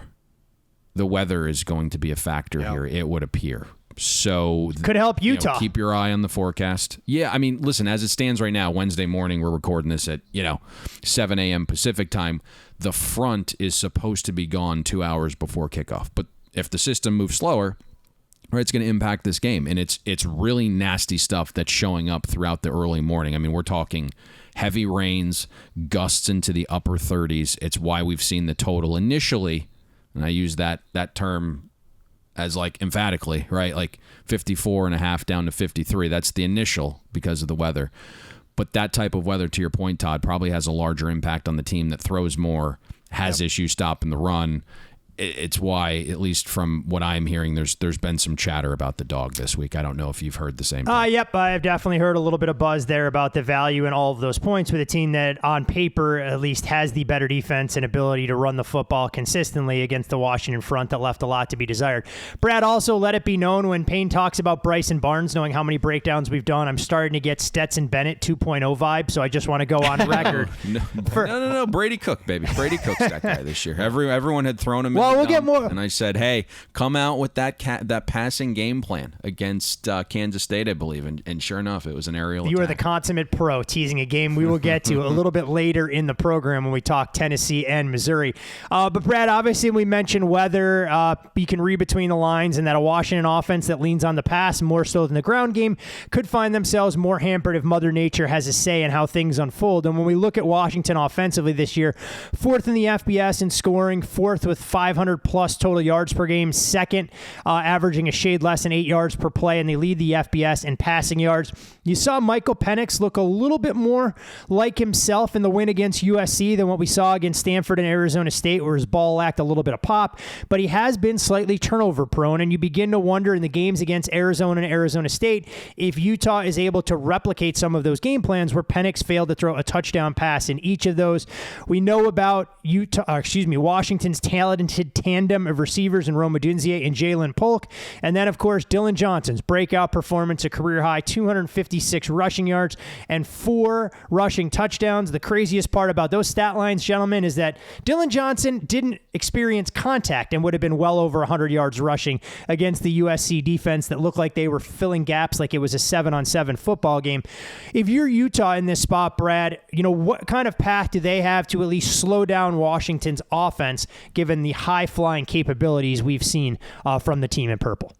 the weather is going to be a factor here, it would appear. So could help Utah. Keep your eye on the forecast. Yeah, I mean, listen, as it stands right now, Wednesday morning, we're recording this at 7 a.m. Pacific time. The front is supposed to be gone 2 hours before kickoff. But if the system moves slower, right, it's going to impact this game. And it's really nasty stuff that's showing up throughout the early morning. I mean, we're talking heavy rains, gusts into the upper 30s. It's why we've seen the total initially, and I use that term as like emphatically, right? Like 54.5 down to 53. That's the initial because of the weather. But that type of weather, to your point, Todd, probably has a larger impact on the team that throws more, has issues stopping the run. It's why, at least from what I'm hearing, there's been some chatter about the dog this week. I don't know if you've heard the same thing. Yep, I've definitely heard a little bit of buzz there about the value in all of those points with a team that, on paper, at least has the better defense and ability to run the football consistently against the Washington front that left a lot to be desired. Brad, also let it be known when Payne talks about Bryson Barnes, knowing how many breakdowns we've done, I'm starting to get Stetson Bennett 2.0 vibe, so I just want to go on record. No. Brady Cook, baby. Brady Cook's that guy this year. Everyone had thrown him in. We'll get more. And I said, hey, come out with that passing game plan against Kansas State, I believe. And sure enough, it was an aerial attack. You are the consummate pro, teasing a game we will get to a little bit later in the program when we talk Tennessee and Missouri. But, Brad, obviously we mentioned weather. You can read between the lines, and that a Washington offense that leans on the pass more so than the ground game could find themselves more hampered if Mother Nature has a say in how things unfold. And when we look at Washington offensively this year, 4th in the FBS in scoring, 4th with 500-plus total yards per game, 2nd, averaging a shade less than 8 yards per play, and they lead the FBS in passing yards. You saw Michael Penix look a little bit more like himself in the win against USC than what we saw against Stanford and Arizona State, where his ball lacked a little bit of pop, but he has been slightly turnover prone, and you begin to wonder in the games against Arizona and Arizona State if Utah is able to replicate some of those game plans where Penix failed to throw a touchdown pass in each of those. We know about Washington's talented tandem of receivers in Rome Odunze and Jalen Polk. And then, of course, Dylan Johnson's breakout performance, a career-high 256 rushing yards and 4 rushing touchdowns. The craziest part about those stat lines, gentlemen, is that Dylan Johnson didn't experience contact and would have been well over 100 yards rushing against the USC defense that looked like they were filling gaps like it was a 7-on-7 football game. If you're Utah in this spot, Brad, what kind of path do they have to at least slow down Washington's offense, given the high-flying capabilities we've seen from the team in purple?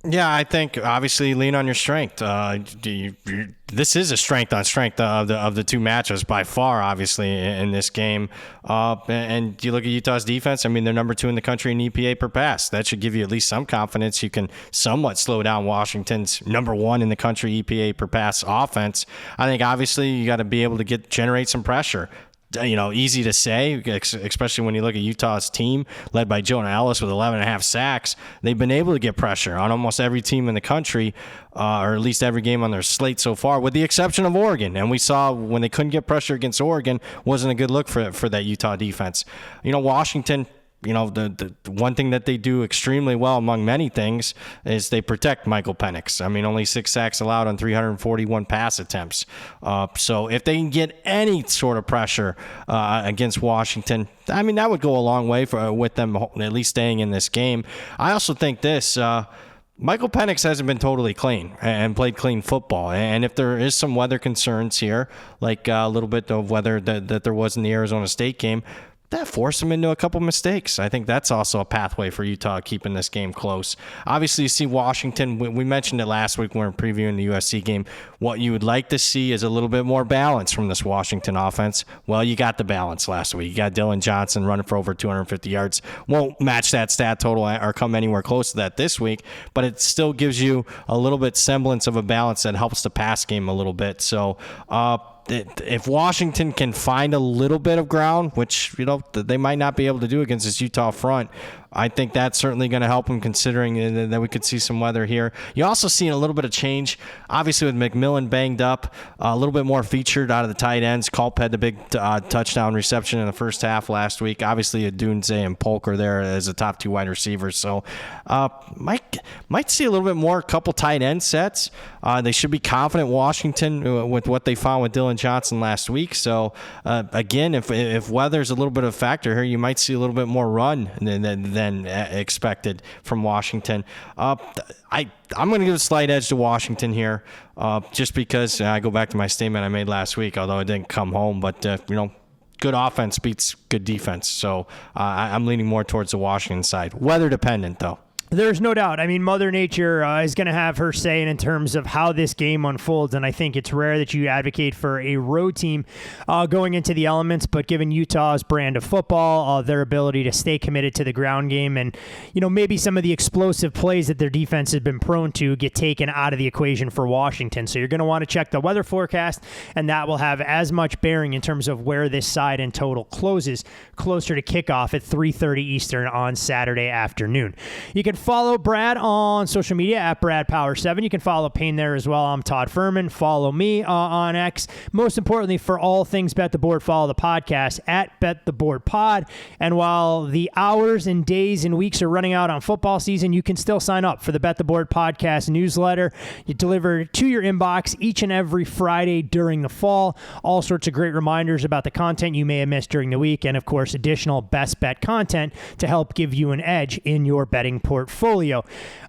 Yeah, I think obviously lean on your strength. This is a strength on strength of the two matchups by far, obviously, in this game. And you look at Utah's defense, I mean, they're number 2 in the country in EPA per pass. That should give you at least some confidence. You can somewhat slow down Washington's number 1 in the country EPA per pass offense. I think obviously you got to be able to generate some pressure. Easy to say, especially when you look at Utah's team led by Jonah Ellis with 11.5 sacks. They've been able to get pressure on almost every team in the country, or at least every game on their slate so far, with the exception of Oregon. And we saw when they couldn't get pressure against Oregon, wasn't a good look for that Utah defense. Washington, the one thing that they do extremely well among many things is they protect Michael Penix. I mean, only 6 sacks allowed on 341 pass attempts. So if they can get any sort of pressure against Washington, I mean, that would go a long way with them at least staying in this game. I also think this, Michael Penix hasn't been totally clean and played clean football. And if there is some weather concerns here, like a little bit of weather that there was in the Arizona State game, that forced him into a couple mistakes. I think that's also a pathway for Utah keeping this game close. Obviously, you see Washington. We mentioned it last week when we were previewing the USC game. What you would like to see is a little bit more balance from this Washington offense. Well, you got the balance last week. You got Dylan Johnson running for over 250 yards. Won't match that stat total or come anywhere close to that this week, but it still gives you a little bit semblance of a balance that helps the pass game a little bit. So, if Washington can find a little bit of ground, which they might not be able to do against this Utah front, I think that's certainly going to help them, considering that we could see some weather here. You also see a little bit of change, obviously, with McMillan banged up, a little bit more featured out of the tight ends. Culp had the big touchdown reception in the first half last week. Obviously, Odunze and Polk are there as the top 2 wide receivers. So might see a little bit more, couple tight end sets. They should be confident, Washington, with what they found with Dylan Johnson last week. So, again, if weather's a little bit of a factor here, you might see a little bit more run than than expected from Washington. I'm going to give a slight edge to Washington here, just because I go back to my statement I made last week, although it didn't come home. But, good offense beats good defense. So I'm leaning more towards the Washington side. Weather dependent, though. There's no doubt. I mean, Mother Nature is going to have her say in terms of how this game unfolds, and I think it's rare that you advocate for a road team going into the elements, but given Utah's brand of football, their ability to stay committed to the ground game, and maybe some of the explosive plays that their defense has been prone to get taken out of the equation for Washington. So you're going to want to check the weather forecast, and that will have as much bearing in terms of where this side in total closes closer to kickoff at 3:30 Eastern on Saturday afternoon. You can follow Brad on social media at BradPower7. You can follow Payne there as well. I'm Todd Fuhrman. Follow me on X. Most importantly, for all things Bet the Board, follow the podcast at Bet the Board Pod. And while the hours and days and weeks are running out on football season, you can still sign up for the Bet the Board podcast newsletter. You deliver to your inbox each and every Friday during the fall. All sorts of great reminders about the content you may have missed during the week, and of course, additional best bet content to help give you an edge in your betting portfolio.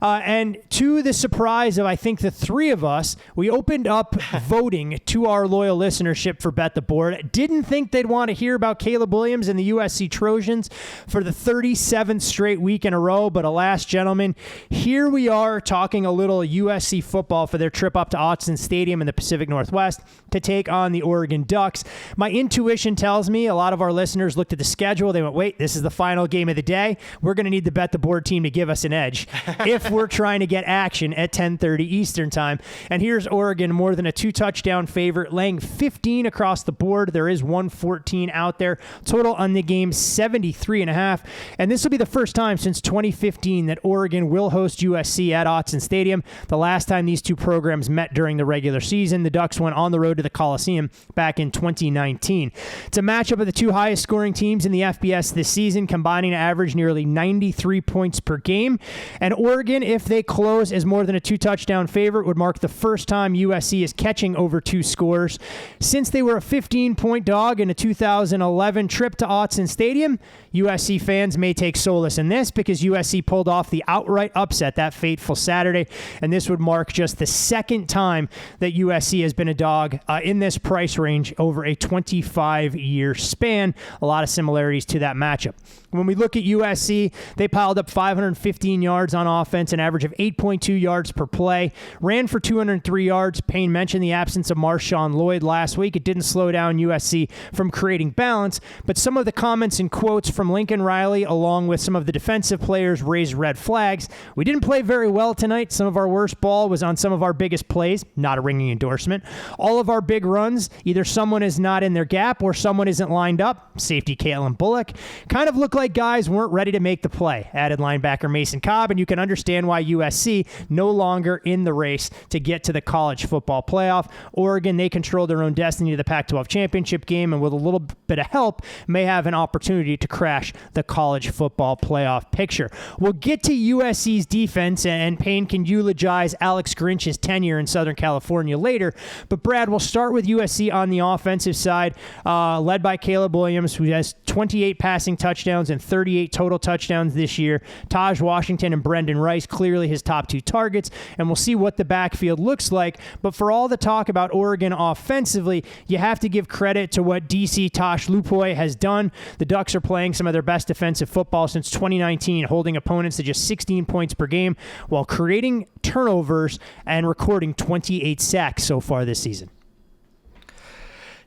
And to the surprise of, I think, the three of us, we opened up voting to our loyal listenership for Bet the Board. Didn't think they'd want to hear about Caleb Williams and the USC Trojans for the 37th straight week in a row, but alas, gentlemen, here we are talking a little USC football for their trip up to Autzen Stadium in the Pacific Northwest to take on the Oregon Ducks. My intuition tells me a lot of our listeners looked at the schedule. They went, wait, this is the final game of the day. We're going to need the Bet the Board team to give us an edge if we're trying to get action at 10:30 Eastern time. And here's Oregon, more than a 2-touchdown favorite, laying 15 across the board. There is 114 out there. Total on the game, 73.5. And this will be the first time since 2015 that Oregon will host USC at Autzen Stadium. The last time these two programs met during the regular season, the Ducks went on the road to the Coliseum back in 2019. It's a matchup of the two highest scoring teams in the FBS this season, combining to average nearly 93 points per game. And Oregon, if they close as more than a 2-touchdown favorite, would mark the first time USC is catching over 2 scores. Since they were a 15-point dog in a 2011 trip to Autzen Stadium, USC fans may take solace in this because USC pulled off the outright upset that fateful Saturday, and this would mark just the second time that USC has been a dog in this price range over a 25-year span. A lot of similarities to that matchup. When we look at USC, they piled up 515 yards on offense, an average of 8.2 yards per play, ran for 203 yards. Payne mentioned the absence of Marshawn Lloyd last week. It didn't slow down USC from creating balance, but some of the comments and quotes from Lincoln Riley, along with some of the defensive players, raised red flags. We didn't play very well tonight. Some of our worst ball was on some of our biggest plays, not a ringing endorsement. All of our big runs, either someone is not in their gap or someone isn't lined up. Safety Kalen Bullock kind of looked like guys weren't ready to make the play. Added linebacker Mason Cobb, and you can understand why USC no longer in the race to get to the college football playoff. Oregon, they control their own destiny to the Pac-12 championship game, and with a little bit of help, may have an opportunity to crash the college football playoff picture. We'll get to USC's defense, and Payne can eulogize Alex Grinch's tenure in Southern California later, but Brad, we'll start with USC on the offensive side, led by Caleb Williams, who has 28 passing touchdowns and 38 total touchdowns this year. Taj Washington and Brendan Rice, clearly his top two targets, and we'll see what the backfield looks like. But for all the talk about Oregon offensively, you have to give credit to what DC Tosh Lupoy has done. The Ducks are playing some of their best defensive football since 2019, holding opponents to just 16 points per game while creating turnovers and recording 28 sacks so far this season.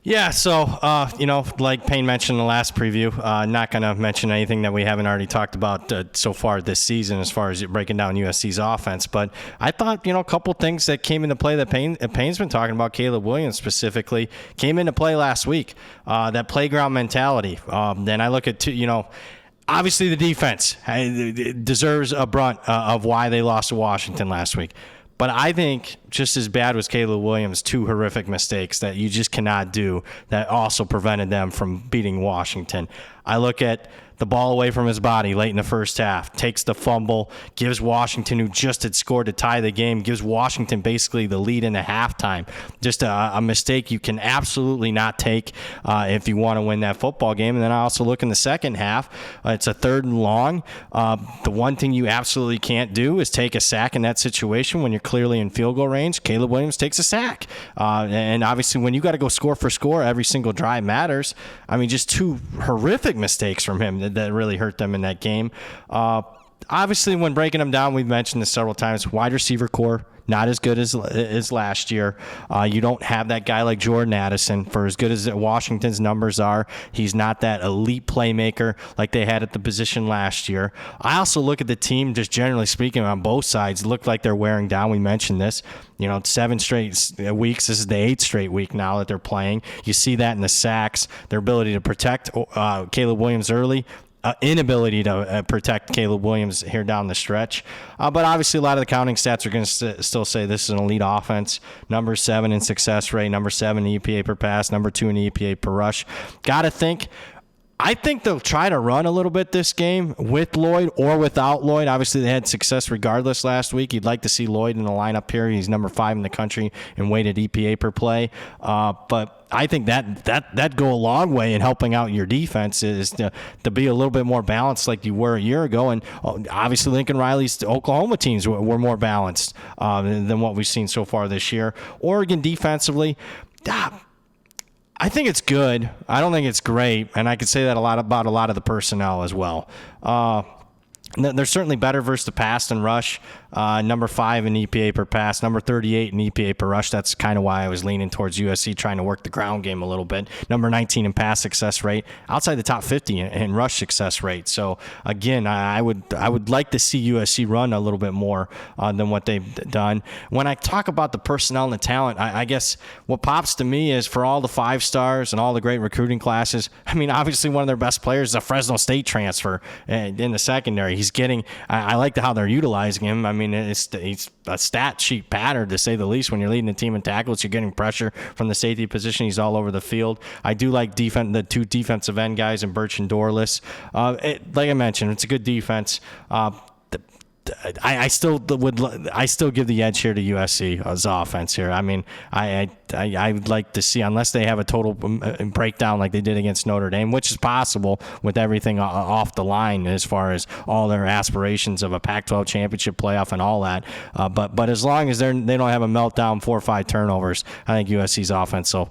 Yeah, so, like Payne mentioned in the last preview, not going to mention anything that we haven't already talked about so far this season as far as breaking down USC's offense. But I thought, a couple things that came into play that Payne's been talking about, Caleb Williams specifically, came into play last week. That playground mentality. Then I look at, obviously the defense deserves a brunt of why they lost to Washington last week. But I think just as bad was Caleb Williams' 2 horrific mistakes that you just cannot do that also prevented them from beating Washington. I look at the ball away from his body late in the first half, takes the fumble, gives Washington, who just had scored to tie the game, gives Washington basically the lead into halftime. Just a mistake you can absolutely not take if you want to win that football game. And then I also look in the second half. It's a 3rd and long. The one thing you absolutely can't do is take a sack in that situation when you're clearly in field goal range. Caleb Williams takes a sack. And obviously when you got to go score for score, every single drive matters. I mean, just 2 horrific mistakes from him that really hurt them in that game. Obviously, when breaking them down, we've mentioned this several times, wide receiver core, not as good as last year. You don't have that guy like Jordan Addison. For as good as Washington's numbers are, he's not that elite playmaker like they had at the position last year. I also look at the team, just generally speaking, on both sides, look like they're wearing down. We mentioned this. 7 straight weeks. This is the 8th straight week now that they're playing. You see that in the sacks, their ability to protect Caleb Williams early. Inability to protect Caleb Williams here down the stretch. But obviously a lot of the counting stats are going to still say this is an elite offense. Number 7 in success rate, number 7 in EPA per pass, number 2 in EPA per rush. I think they'll try to run a little bit this game with Lloyd or without Lloyd. Obviously, they had success regardless last week. You'd like to see Lloyd in the lineup here. He's number 5 in the country in weighted EPA per play. But I think that go a long way in helping out your defense is to be a little bit more balanced like you were a year ago. And obviously, Lincoln Riley's Oklahoma teams were more balanced than what we've seen so far this year. Oregon defensively, I think it's good. I don't think it's great, and I could say that about a lot of the personnel as well. They're certainly better versus the pass and rush. Number 5 in EPA per pass, number 38 in EPA per rush. That's kind of why I was leaning towards USC, trying to work the ground game a little bit. Number 19 in pass success rate, outside the top 50 in rush success rate. So again, I would like to see USC run a little bit more than what they've done. When I talk about the personnel and the talent, I guess what pops to me is for all the 5 stars and all the great recruiting classes. I mean, obviously one of their best players is a Fresno State transfer in the secondary. He's getting. I like how they're utilizing him. I mean, it's a stat sheet pattern, to say the least. When you're leading the team in tackles, you're getting pressure from the safety position. He's all over the field. I do like the 2 defensive end guys in Birch and Dorless. Like I mentioned, it's a good defense. I still give the edge here to USC's offense here. I mean, I would like to see, unless they have a total breakdown like they did against Notre Dame, which is possible with everything off the line as far as all their aspirations of a Pac-12 championship playoff and all that. But as long as they don't have a meltdown, 4 or 5 turnovers, I think USC's offense will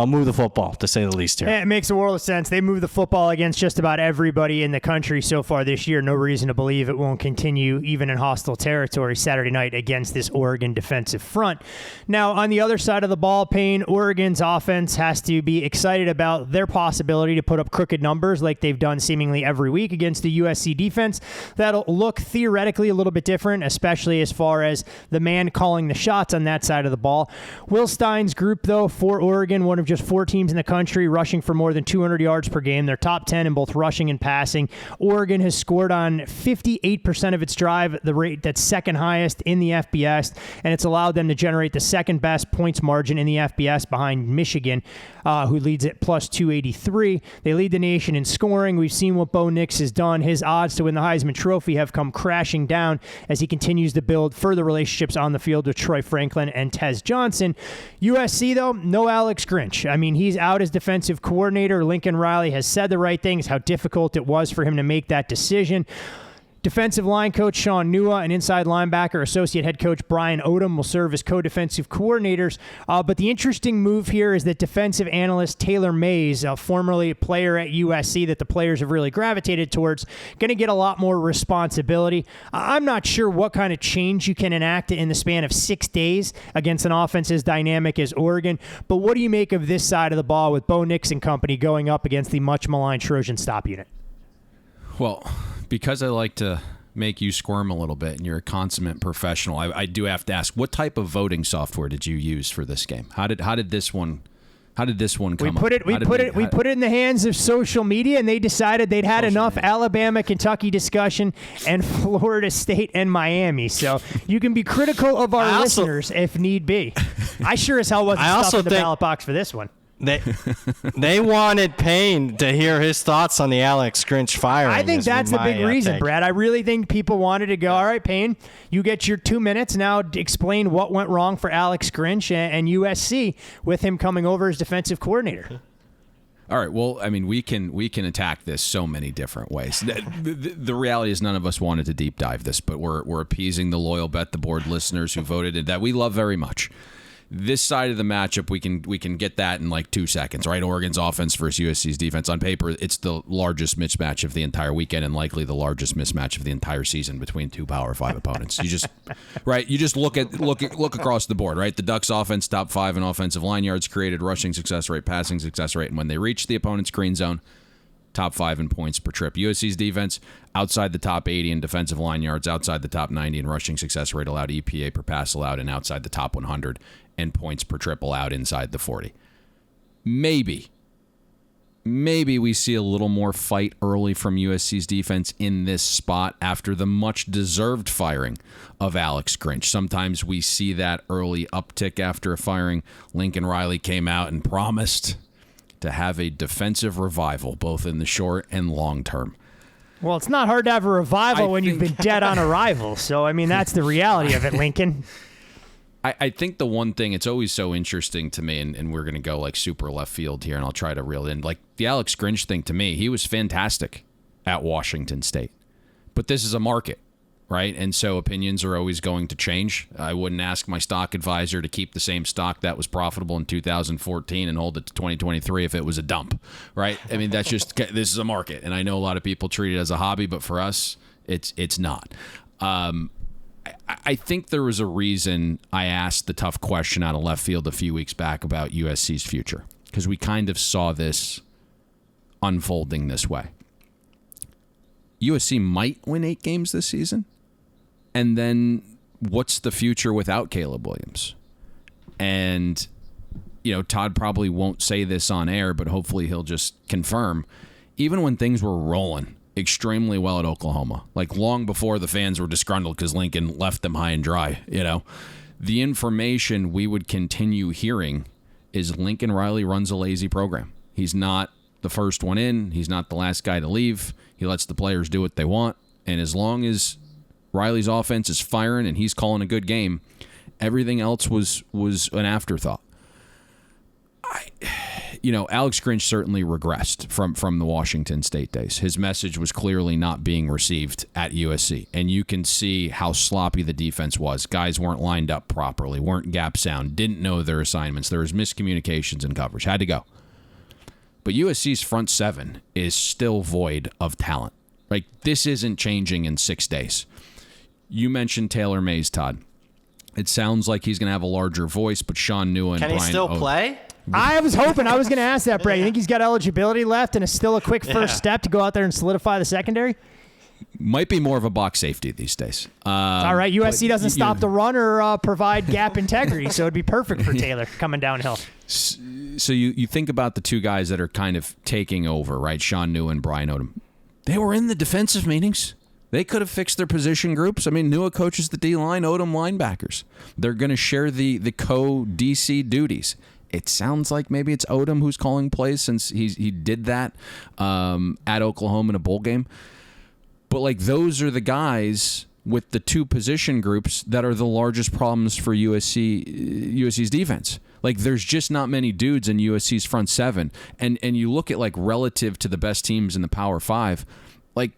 move the football, to say the least here. It makes a world of sense. They move the football against just about everybody in the country so far this year. No reason to believe it won't continue, even in hostile territory, Saturday night against this Oregon defensive front. Now, on the other side of the ball, Payne, Oregon's offense has to be excited about their possibility to put up crooked numbers like they've done seemingly every week against the USC defense. That'll look theoretically a little bit different, especially as far as the man calling the shots on that side of the ball. Will Stein's group, though, for Oregon, one of just 4 teams in the country rushing for more than 200 yards per game. They're top 10 in both rushing and passing. Oregon has scored on 58% of its drive, the rate that's second highest in the FBS, and it's allowed them to generate the second best points margin in the FBS behind Michigan, who leads at plus 283. They lead the nation in scoring. We've seen what Bo Nix has done. His odds to win the Heisman Trophy have come crashing down as he continues to build further relationships on the field with Troy Franklin and Tez Johnson. USC, though, no Alex Grinch. I mean, he's out as defensive coordinator. Lincoln Riley has said the right things, how difficult it was for him to make that decision. Defensive line coach Sean Nua and inside linebacker associate head coach Brian Odom will serve as co-defensive coordinators. But the interesting move here is that defensive analyst Taylor Mays, formerly a player at USC that the players have really gravitated towards, going to get a lot more responsibility. I'm not sure what kind of change you can enact in the span of 6 days against an offense as dynamic as Oregon. But what do you make of this side of the ball with Bo Nix and company going up against the much maligned Trojan stop unit? Well, because I like to make you squirm a little bit and you're a consummate professional, I do have to ask, what type of voting software did you use for this game? How did this one come up? We put it in the hands of social media, and they decided they'd had enough Alabama, Kentucky discussion and Florida State and Miami. So you can be critical of our listeners if need be. I sure as hell wasn't stuffing the ballot box for this one. They wanted Payne to hear his thoughts on the Alex Grinch firing. I think that's the big reason, take. Brad. I really think people wanted to go, all right, Payne, you get your 2 minutes now to explain what went wrong for Alex Grinch and USC with him coming over as defensive coordinator. All right. Well, I mean, we can attack this so many different ways. The reality is none of us wanted to deep dive this, but we're appeasing the loyal Bet the Board listeners who voted that we love very much. This side of the matchup, we can get that in like 2 seconds, right? Oregon's offense versus USC's defense. On paper, it's the largest mismatch of the entire weekend and likely the largest mismatch of the entire season between two Power 5 opponents. You just look across the board, right? The Ducks offense top 5 in offensive line yards created, rushing success rate, passing success rate, and when they reach the opponent's green zone, top 5 in points per trip. USC's defense outside the top 80 in defensive line yards, outside the top 90 in rushing success rate allowed, EPA per pass allowed, and outside the top 100 and points per trip allowed inside the 40. Maybe we see a little more fight early from USC's defense in this spot after the much-deserved firing of Alex Grinch. Sometimes we see that early uptick after a firing. Lincoln Riley came out and promised to have a defensive revival, both in the short and long term. Well, it's not hard to have a revival when you've been dead on arrival. So, I mean, that's the reality of it, Lincoln. I think the one thing, it's always so interesting to me, and we're going to go like super left field here, and I'll try to reel it in. Like the Alex Grinch thing to me, he was fantastic at Washington State. But this is a market, right? And so opinions are always going to change. I wouldn't ask my stock advisor to keep the same stock that was profitable in 2014 and hold it to 2023 if it was a dump, right? I mean, that's just, this is a market. And I know a lot of people treat it as a hobby, but for us, it's not. I think there was a reason I asked the tough question out of left field a few weeks back about USC's future, because we kind of saw this unfolding this way. USC might win 8 games this season, and then what's the future without Caleb Williams? And, you know, Todd probably won't say this on air, but hopefully he'll just confirm. Even when things were rolling extremely well at Oklahoma, like long before the fans were disgruntled because Lincoln left them high and dry, you know, the information we would continue hearing is Lincoln Riley runs a lazy program. He's not the first one in. He's not the last guy to leave. He lets the players do what they want. And as long as Riley's offense is firing and he's calling a good game, everything else was an afterthought. Alex Grinch certainly regressed from the Washington State days. His message was clearly not being received at USC, and you can see how sloppy the defense was. Guys weren't lined up properly, weren't gap sound, didn't know their assignments. There was miscommunications in coverage. Had to go. But USC's front 7 is still void of talent. Like, this isn't changing in 6 days. You mentioned Taylor Mays, Todd. It sounds like he's going to have a larger voice, but Sean Nua and Can Brian he still play? I was hoping. I was going to ask that, Brad. You think he's got eligibility left and it's still a quick first step to go out there and solidify the secondary? Might be more of a box safety these days. All right, USC doesn't stop the run or provide gap integrity, so it'd be perfect for Taylor coming downhill. So you think about the two guys that are kind of taking over, right? Sean Nua and Brian Odom. They were in the defensive meetings. They could have fixed their position groups. I mean, Nua coaches the D-line, Odom linebackers. They're going to share the co-DC duties. It sounds like maybe it's Odom who's calling plays since he did that at Oklahoma in a bowl game. But, like, those are the guys with the two position groups that are the largest problems for USC's defense. Like, there's just not many dudes in USC's front 7. And you look at, like, relative to the best teams in the Power 5, like,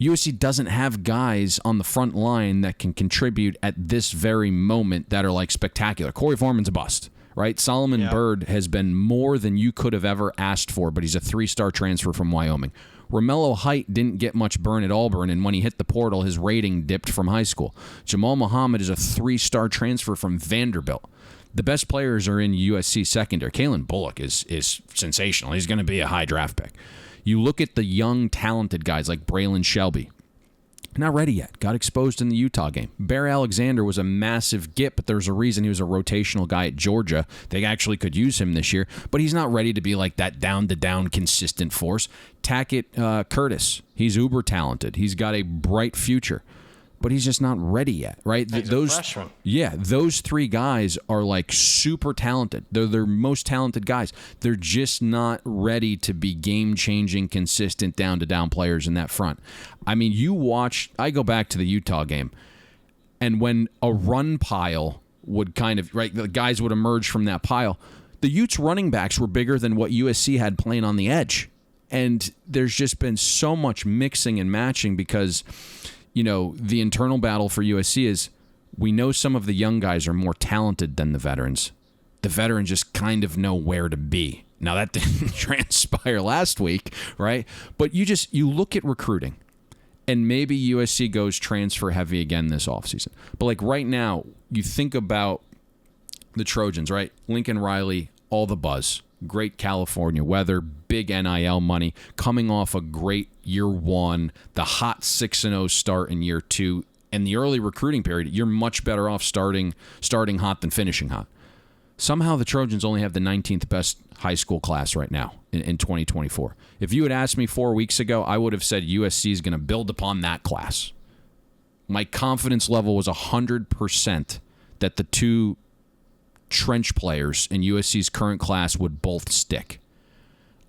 USC doesn't have guys on the front line that can contribute at this very moment that are, like, spectacular. Corey Foreman's a bust. Right? Solomon Byrd has been more than you could have ever asked for, but he's a 3-star transfer from Wyoming. Romello Height didn't get much burn at Auburn, and when he hit the portal, his rating dipped from high school. Jamal Muhammad is a 3-star transfer from Vanderbilt. The best players are in USC secondary. Kalen Bullock is sensational. He's going to be a high draft pick. You look at the young, talented guys like Braylon Shelby. Not ready yet. Got exposed in the Utah game. Bear Alexander was a massive get, but there's a reason he was a rotational guy at Georgia. They actually could use him this year, but he's not ready to be like that down-to-down consistent force. Tackett Curtis. He's uber talented. He's got a bright future. but he's just not ready yet, right? He's a freshman. Yeah, those three guys are like super talented. They're their most talented guys. They're just not ready to be game-changing, consistent down-to-down players in that front. I mean, I go back to the Utah game, and when a run pile would the guys would emerge from that pile, the Utes running backs were bigger than what USC had playing on the edge. And there's just been so much mixing and matching because, the internal battle for USC is we know some of the young guys are more talented than the veterans. The veterans just kind of know where to be. Now, that didn't transpire last week, right? But you look at recruiting, and maybe USC goes transfer heavy again this offseason. But like right now, you think about the Trojans, right? Lincoln Riley, all the buzz. Great California weather, big NIL money, coming off a great year one, the hot 6-0 start in year two, and the early recruiting period. You're much better off starting hot than finishing hot. Somehow the Trojans only have the 19th best high school class right now in 2024. If you had asked me 4 weeks ago, I would have said USC is going to build upon that class. My confidence level was 100% that the two trench players in USC's current class would both stick.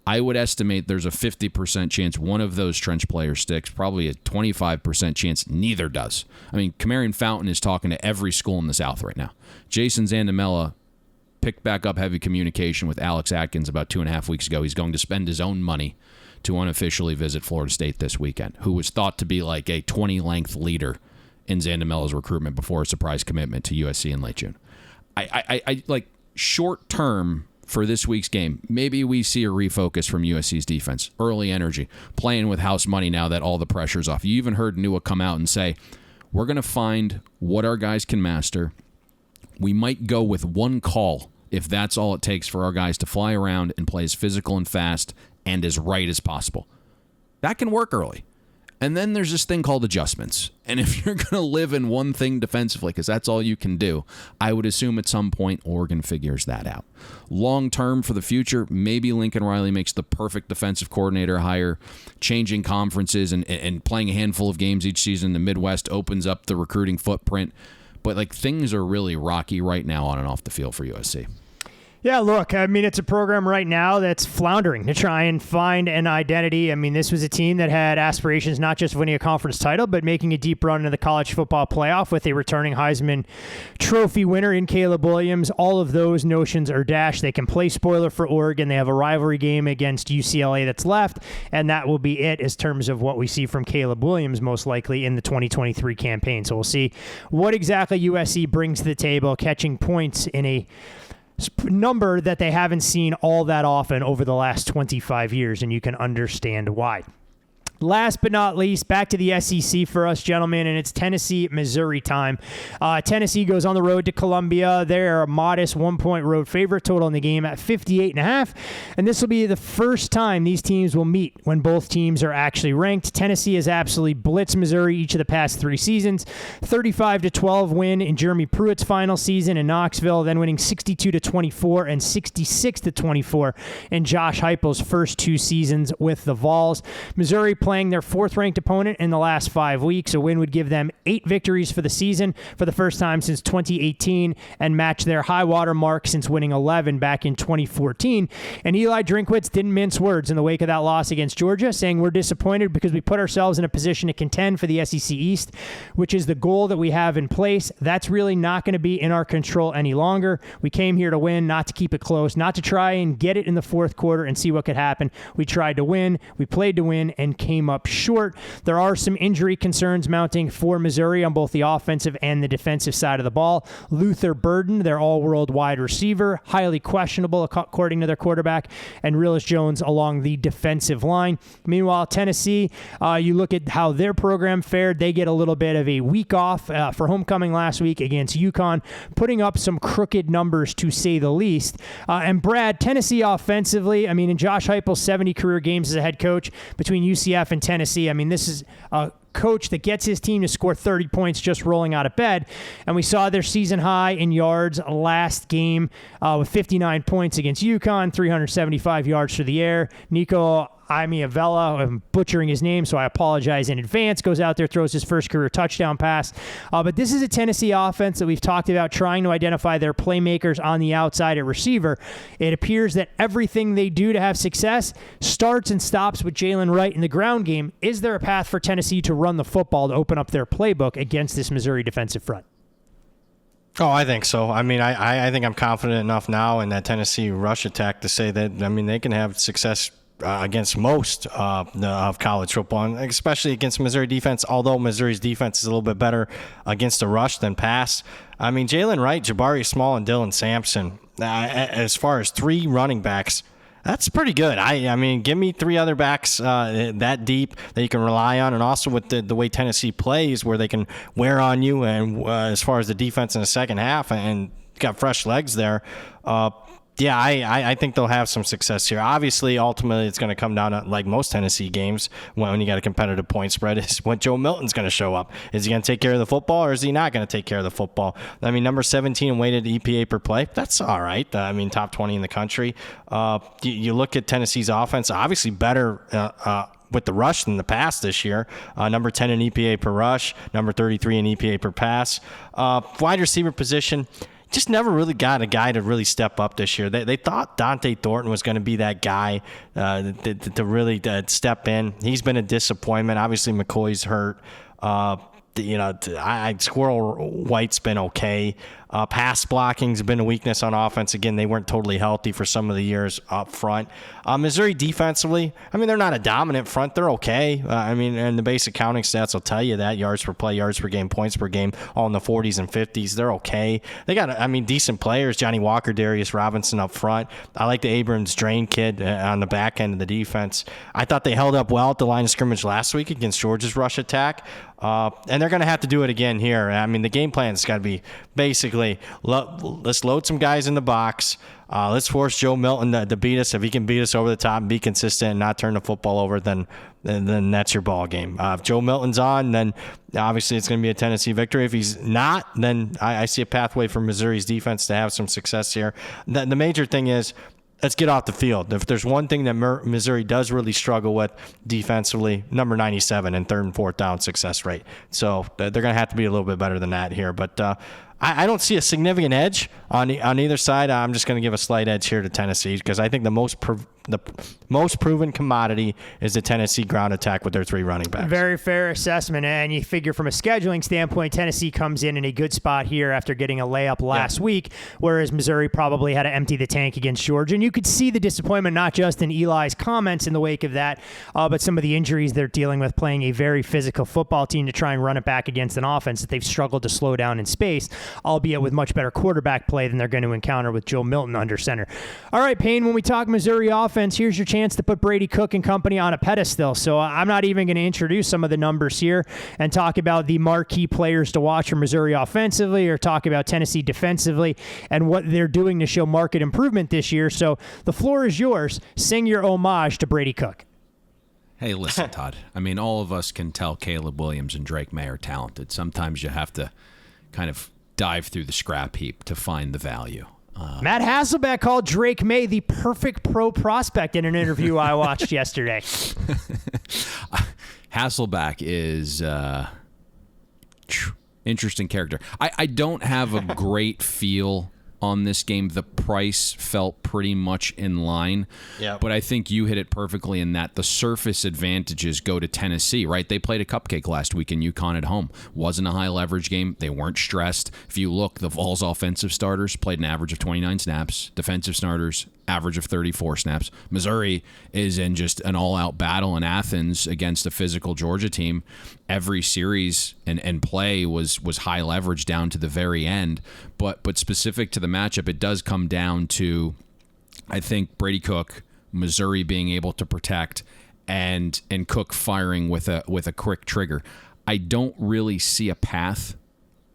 I would estimate there's a 50% chance one of those trench players sticks, probably a 25% chance neither does. I mean, Kamarion Fountain is talking to every school in the South right now. Jason Zandamela picked back up heavy communication with Alex Atkins about 2.5 weeks ago. He's going to spend his own money to unofficially visit Florida State this weekend, who was thought to be like a 20-length leader in Zandamela's recruitment before a surprise commitment to USC in late June. I like short term for this week's game, maybe we see a refocus from USC's defense. Early energy, playing with house money now that all the pressure's off. You even heard Nua come out and say, we're going to find what our guys can master. We might go with one call if that's all it takes for our guys to fly around and play as physical and fast and as right as possible. That can work early. And then there's this thing called adjustments. And if you're going to live in one thing defensively, because that's all you can do, I would assume at some point Oregon figures that out. Long term for the future, maybe Lincoln Riley makes the perfect defensive coordinator hire, changing conferences and playing a handful of games each season. The Midwest opens up the recruiting footprint. But like things are really rocky right now on and off the field for USC. Yeah, look, I mean, it's a program right now that's floundering to try and find an identity. I mean, this was a team that had aspirations not just of winning a conference title, but making a deep run into the college football playoff with a returning Heisman Trophy winner in Caleb Williams. All of those notions are dashed. They can play spoiler for Oregon. They have a rivalry game against UCLA that's left, and that will be it as terms of what we see from Caleb Williams most likely in the 2023 campaign. So we'll see what exactly USC brings to the table, catching points in a number that they haven't seen all that often over the last 25 years, and you can understand why. Last but not least, back to the SEC for us, gentlemen, and it's Tennessee-Missouri time. Tennessee goes on the road to Columbia. They're a modest 1-point road favorite, total in the game at 58.5, and this will be the first time these teams will meet when both teams are actually ranked. Tennessee has absolutely blitzed Missouri each of the past 3 seasons. 35-12 win in Jeremy Pruitt's final season in Knoxville, then winning 62-24 and 66-24 in Josh Heupel's first 2 seasons with the Vols. Missouri playing their 4th-ranked opponent in the last 5 weeks. A win would give them 8 victories for the season for the first time since 2018 and match their high-water mark since winning 11 back in 2014. And Eli Drinkwitz didn't mince words in the wake of that loss against Georgia, saying we're disappointed because we put ourselves in a position to contend for the SEC East, which is the goal that we have in place. That's really not going to be in our control any longer. We came here to win, not to keep it close, not to try and get it in the 4th quarter and see what could happen. We tried to win, we played to win, and came up short. There are some injury concerns mounting for Missouri on both the offensive and the defensive side of the ball. Luther Burden, their all-world wide receiver, highly questionable according to their quarterback, and Realus Jones along the defensive line. Meanwhile, Tennessee, you look at how their program fared. They get a little bit of a week off for homecoming last week against UConn, putting up some crooked numbers to say the least. And Brad, Tennessee offensively, I mean, in Josh Heupel's 70 career games as a head coach between UCF and Tennessee, I mean, this is a coach that gets his team to score 30 points just rolling out of bed. And we saw their season high in yards last game with 59 points against UConn, 375 yards through the air. Nico Avella, I'm butchering his name, so I apologize in advance, goes out there, throws his first career touchdown pass. But this is a Tennessee offense that we've talked about trying to identify their playmakers on the outside at receiver. It appears that everything they do to have success starts and stops with Jalen Wright in the ground game. Is there a path for Tennessee to run the football to open up their playbook against this Missouri defensive front? Oh, I think so. I mean, I think I'm confident enough now in that Tennessee rush attack to say that, I mean, they can have success against most of college football, and especially against Missouri defense, although Missouri's defense is a little bit better against the rush than pass. I mean, Jalen Wright, Jabari Small, and Dylan Sampson, as far as 3 running backs, that's pretty good. I mean, give me 3 other backs that deep that you can rely on, and also with the way Tennessee plays, where they can wear on you, and as far as the defense in the second half, and got fresh legs there. Yeah, I think they'll have some success here. Obviously, ultimately, it's going to come down to, like most Tennessee games, when you got a competitive point spread, is when Joe Milton's going to show up. Is he going to take care of the football, or is he not going to take care of the football? I mean, number 17 in weighted EPA per play, that's all right. I mean, top 20 in the country. You look at Tennessee's offense, obviously better with the rush than the pass this year. Number 10 in EPA per rush, number 33 in EPA per pass. Wide receiver position, just never really got a guy to really step up this year. They thought Dante Thornton was going to be that guy to really step in. He's been a disappointment. Obviously, McCoy's hurt. Squirrel White's been okay. Pass blocking's been a weakness on offense. Again, they weren't totally healthy for some of the years up front. Missouri defensively, I mean, they're not a dominant front. They're okay. I mean, and the basic counting stats will tell you that. Yards per play, yards per game, points per game, all in the 40s and 50s. They're okay. They got, decent players. Johnny Walker, Darius Robinson up front. I like the Abrams Drain kid on the back end of the defense. I thought they held up well at the line of scrimmage last week against Georgia's rush attack. And they're going to have to do it again here. I mean, the game plan's got to be basically, let's load some guys in the box. Let's force Joe Milton to beat us. If he can beat us over the top and be consistent and not turn the football over, then that's your ball game. If Joe Milton's on, then obviously it's going to be a Tennessee victory. If he's not, then I see a pathway for Missouri's defense to have some success here. The major thing is, let's get off the field. If there's one thing that Missouri does really struggle with defensively, number 97 in 3rd and 4th down success rate. So they're going to have to be a little bit better than that here. But I don't see a significant edge on either side. I'm just going to give a slight edge here to Tennessee because I think the most proven commodity is the Tennessee ground attack with their 3 running backs. Very fair assessment. And you figure from a scheduling standpoint, Tennessee comes in a good spot here after getting a layup last week, whereas Missouri probably had to empty the tank against Georgia. And you could see the disappointment not just in Eli's comments in the wake of that, but some of the injuries they're dealing with, playing a very physical football team to try and run it back against an offense that they've struggled to slow down in space, albeit with much better quarterback play than they're going to encounter with Joe Milton under center. All right, Payne, when we talk Missouri offense, here's your chance to put Brady Cook and company on a pedestal. So I'm not even going to introduce some of the numbers here and talk about the marquee players to watch for Missouri offensively or talk about Tennessee defensively and what they're doing to show market improvement this year. So the floor is yours. Sing your homage to Brady Cook. Hey, listen, Todd. I mean, all of us can tell Caleb Williams and Drake May are talented. Sometimes you have to kind of dive through the scrap heap to find the value. Matt Hasselbeck called Drake May the perfect pro prospect in an interview I watched yesterday. Hasselbeck is interesting character. I don't have a great feel on this game. The price felt pretty much in line. Yep. But I think you hit it perfectly in that the surface advantages go to Tennessee, right? They played a cupcake last week in UConn at home. Wasn't a high leverage game. They weren't stressed. If you look, the Vols offensive starters played an average of 29 snaps. Defensive starters, average of 34 snaps. Missouri is in just an all-out battle in Athens against a physical Georgia team. Every series and play was high leverage down to the very end. But specific to the matchup, it does come down to, I think, Brady Cook, Missouri being able to protect, and Cook firing with a quick trigger. I don't really see a path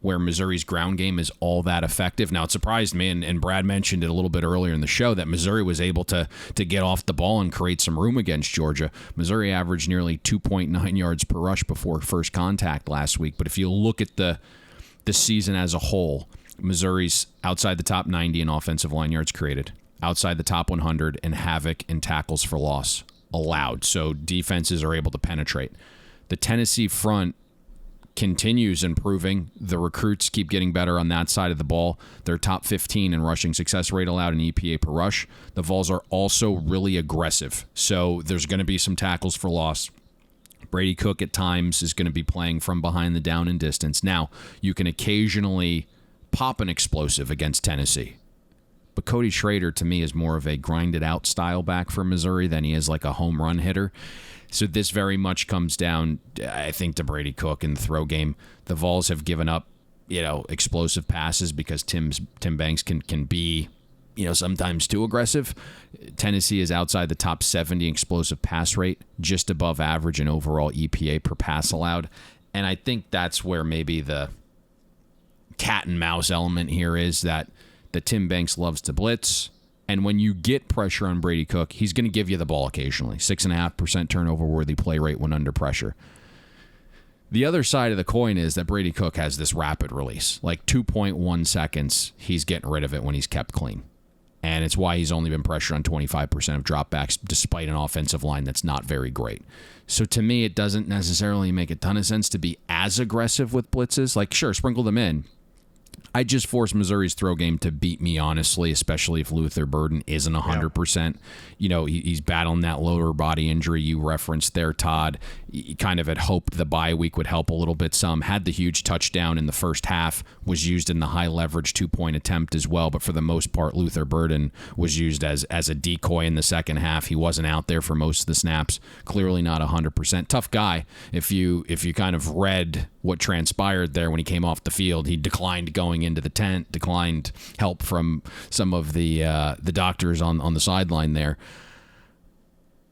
where Missouri's ground game is all that effective. Now, it surprised me, and Brad mentioned it a little bit earlier in the show, that Missouri was able to get off the ball and create some room against Georgia. Missouri averaged nearly 2.9 yards per rush before first contact last week. But if you look at the season as a whole, Missouri's outside the top 90 in offensive line yards created, outside the top 100 in havoc and tackles for loss. allowed, so defenses are able to penetrate. The Tennessee front continues improving. The recruits keep getting better on that side of the ball. They're top 15 in rushing success rate allowed in EPA per rush. The Vols are also really aggressive, so there's going to be some tackles for loss. Brady Cook at times is going to be playing from behind the down and distance. Now, you can occasionally pop an explosive against Tennessee, but Cody Schrader, to me, is more of a grinded-out style back for Missouri than he is like a home run hitter. So this very much comes down, I think, to Brady Cook in the throw game. The Vols have given up, explosive passes because Tim Banks can be, sometimes too aggressive. Tennessee is outside the top 70 explosive pass rate, just above average in overall EPA per pass allowed. And I think that's where maybe the cat and mouse element here is that Tim Banks loves to blitz. And when you get pressure on Brady Cook, he's going to give you the ball occasionally. 6.5% turnover-worthy play rate when under pressure. The other side of the coin is that Brady Cook has this rapid release. Like 2.1 seconds, he's getting rid of it when he's kept clean. And it's why he's only been pressured on 25% of dropbacks, despite an offensive line that's not very great. So to me, it doesn't necessarily make a ton of sense to be as aggressive with blitzes. Like, sure, sprinkle them in. I just force Missouri's throw game to beat me, honestly, especially if Luther Burden isn't 100%. He's battling that lower body injury you referenced there, Todd. He kind of had hoped the bye week would help a little bit some. Had the huge touchdown in the first half, was used in the high leverage 2-point attempt as well. But for the most part, Luther Burden was used as a decoy in the second half. He wasn't out there for most of the snaps. Clearly not 100%. Tough guy. If you kind of read what transpired there when he came off the field, he declined going into the tent, declined help from some of the doctors on the sideline there.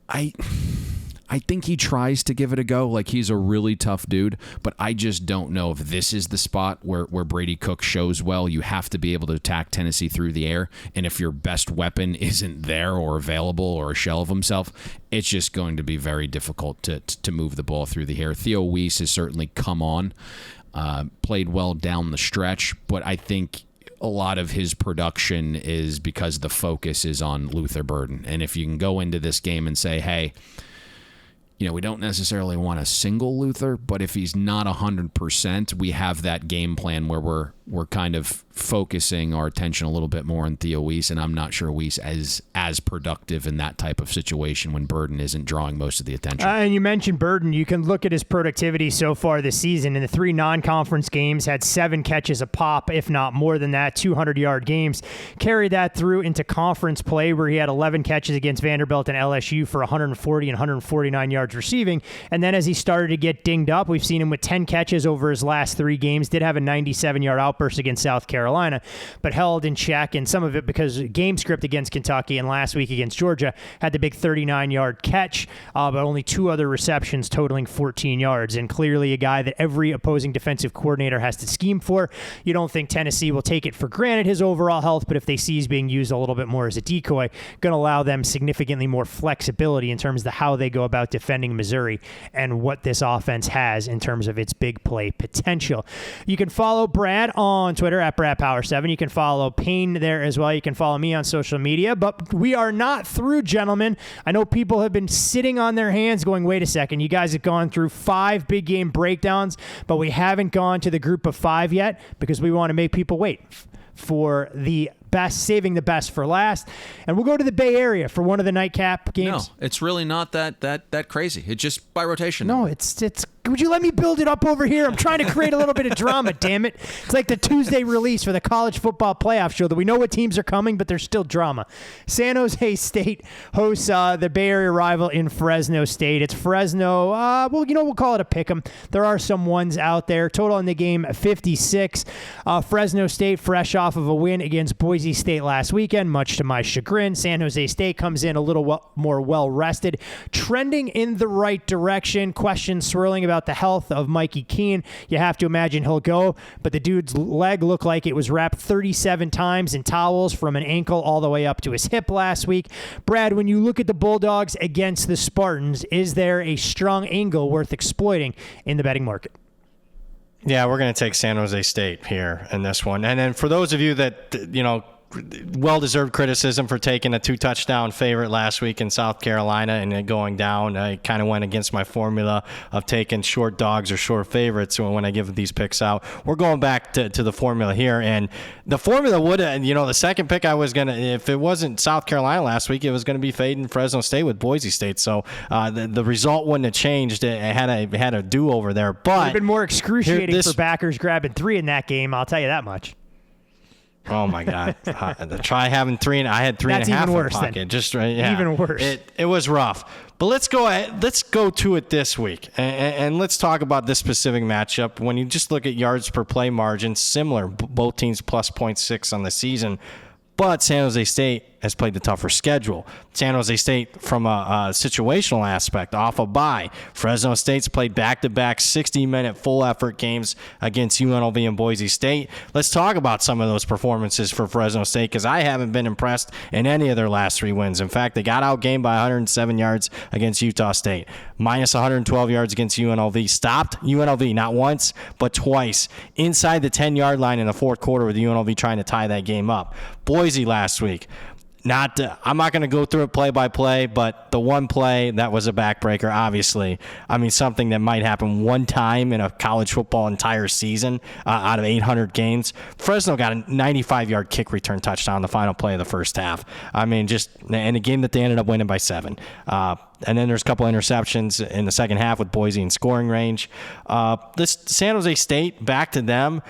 I think he tries to give it a go. Like, he's a really tough dude, but I just don't know if this is the spot where Brady Cook shows well. You have to be able to attack Tennessee through the air, and if your best weapon isn't there or available or a shell of himself, it's just going to be very difficult to move the ball through the air. Theo Weiss has certainly come on, played well down the stretch, but I think a lot of his production is because the focus is on Luther Burden. And if you can go into this game and say, hey, we don't necessarily want to single Luther, but if he's not 100%, we have that game plan where we're kind of focusing our attention a little bit more on Theo Weiss, and I'm not sure Weiss is as productive in that type of situation when Burden isn't drawing most of the attention. And you mentioned Burden. You can look at his productivity so far this season. In the 3 non-conference games, had 7 catches a pop, if not more than that, 200-yard games. Carried that through into conference play where he had 11 catches against Vanderbilt and LSU for 140 and 149 yards receiving. And then as he started to get dinged up, we've seen him with 10 catches over his last 3 games. Did have a 97-yard outburst against South Carolina, but held in check, and some of it because game script against Kentucky and last week against Georgia had the big 39-yard catch, but only 2 other receptions totaling 14 yards, and clearly a guy that every opposing defensive coordinator has to scheme for. You don't think Tennessee will take it for granted, his overall health, but if they see he's being used a little bit more as a decoy, going to allow them significantly more flexibility in terms of how they go about defending Missouri and what this offense has in terms of its big play potential. You can follow Brad on Twitter at BradPower7. You can follow Payne there as well. You can follow me on social media, but we are not through, gentlemen. I know people have been sitting on their hands going, wait a second, you guys have gone through 5 big game breakdowns, but we haven't gone to the group of 5 yet because we want to make people wait for the best, saving the best for last. And we'll go to the Bay Area for one of the nightcap games. No, it's really not that crazy. It's just by rotation. No, it's would you let me build it up over here? I'm trying to create a little bit of drama, damn it. It's like the Tuesday release for the college football playoff show that we know what teams are coming, but there's still drama. San Jose State hosts the Bay Area rival in Fresno State. It's Fresno. We'll call it a pick'em. There are some ones out there. Total in the game, 56. Fresno State fresh off of a win against Boise State last weekend, much to my chagrin. San Jose State comes in a little more well-rested, trending in the right direction. Questions swirling about the health of Mikey Keene. You have to imagine he'll go, but the dude's leg looked like it was wrapped 37 times in towels from an ankle all the way up to his hip last week. Brad, when you look at the Bulldogs against the Spartans, is there a strong angle worth exploiting in the betting market? Yeah, we're going to take San Jose State here in this one. And then for those of you that, well-deserved criticism for taking a 2-touchdown favorite last week in South Carolina and then going down. I kind of went against my formula of taking short dogs or short favorites when I give these picks out. We're going back to the formula here, and the formula would have, the second pick I was going to, if it wasn't South Carolina last week, it was going to be fading Fresno State with Boise State. So the result wouldn't have changed. It had a do-over there. But it would have been more excruciating for backers grabbing 3 in that game, I'll tell you that much. Oh my God! Try having 3, and I had 3.5 in my pocket. Just right, yeah. Even worse. It was rough. But let's go to it this week, and let's talk about this specific matchup. When you just look at yards per play margin, similar, both teams plus 0.6 on the season. But San Jose State has played the tougher schedule. San Jose State, from a situational aspect, off a bye. Fresno State's played back-to-back 60-minute full-effort games against UNLV and Boise State. Let's talk about some of those performances for Fresno State, because I haven't been impressed in any of their last 3 wins. In fact, they got outgained by 107 yards against Utah State, minus 112 yards against UNLV. Stopped UNLV not once, but twice, inside the 10-yard line in the fourth quarter with UNLV trying to tie that game up. Boise last week. I'm not going to go through it play by play, but the one play that was a backbreaker, obviously. I mean, something that might happen one time in a college football entire season out of 800 games. Fresno got a 95-yard kick return touchdown the final play of the first half. I mean, just in a game that they ended up winning by 7. And then there's a couple interceptions in the second half with Boise in scoring range. This San Jose State, back to them.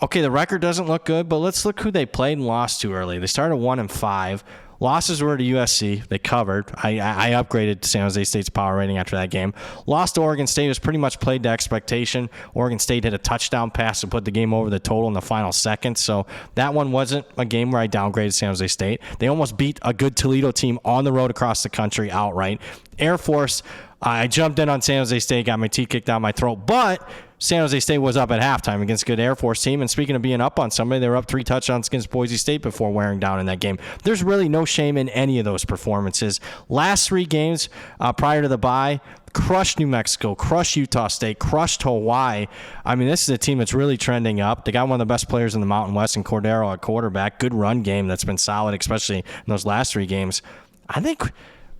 Okay, the record doesn't look good, but let's look who they played and lost to early. They started 1-5. Losses were to USC. They covered. I upgraded San Jose State's power rating after that game. Lost to Oregon State. It was pretty much played to expectation. Oregon State hit a touchdown pass to put the game over the total in the final second. So that one wasn't a game where I downgraded San Jose State. They almost beat a good Toledo team on the road across the country outright. Air Force, I jumped in on San Jose State, got my teeth kicked down my throat, but San Jose State was up at halftime against a good Air Force team. And speaking of being up on somebody, they were up 3 touchdowns against Boise State before wearing down in that game. There's really no shame in any of those performances. Last 3 games prior to the bye, crushed New Mexico, crushed Utah State, crushed Hawaii. I mean, this is a team that's really trending up. They got one of the best players in the Mountain West in Cordero at quarterback. Good run game that's been solid, especially in those last 3 games. I think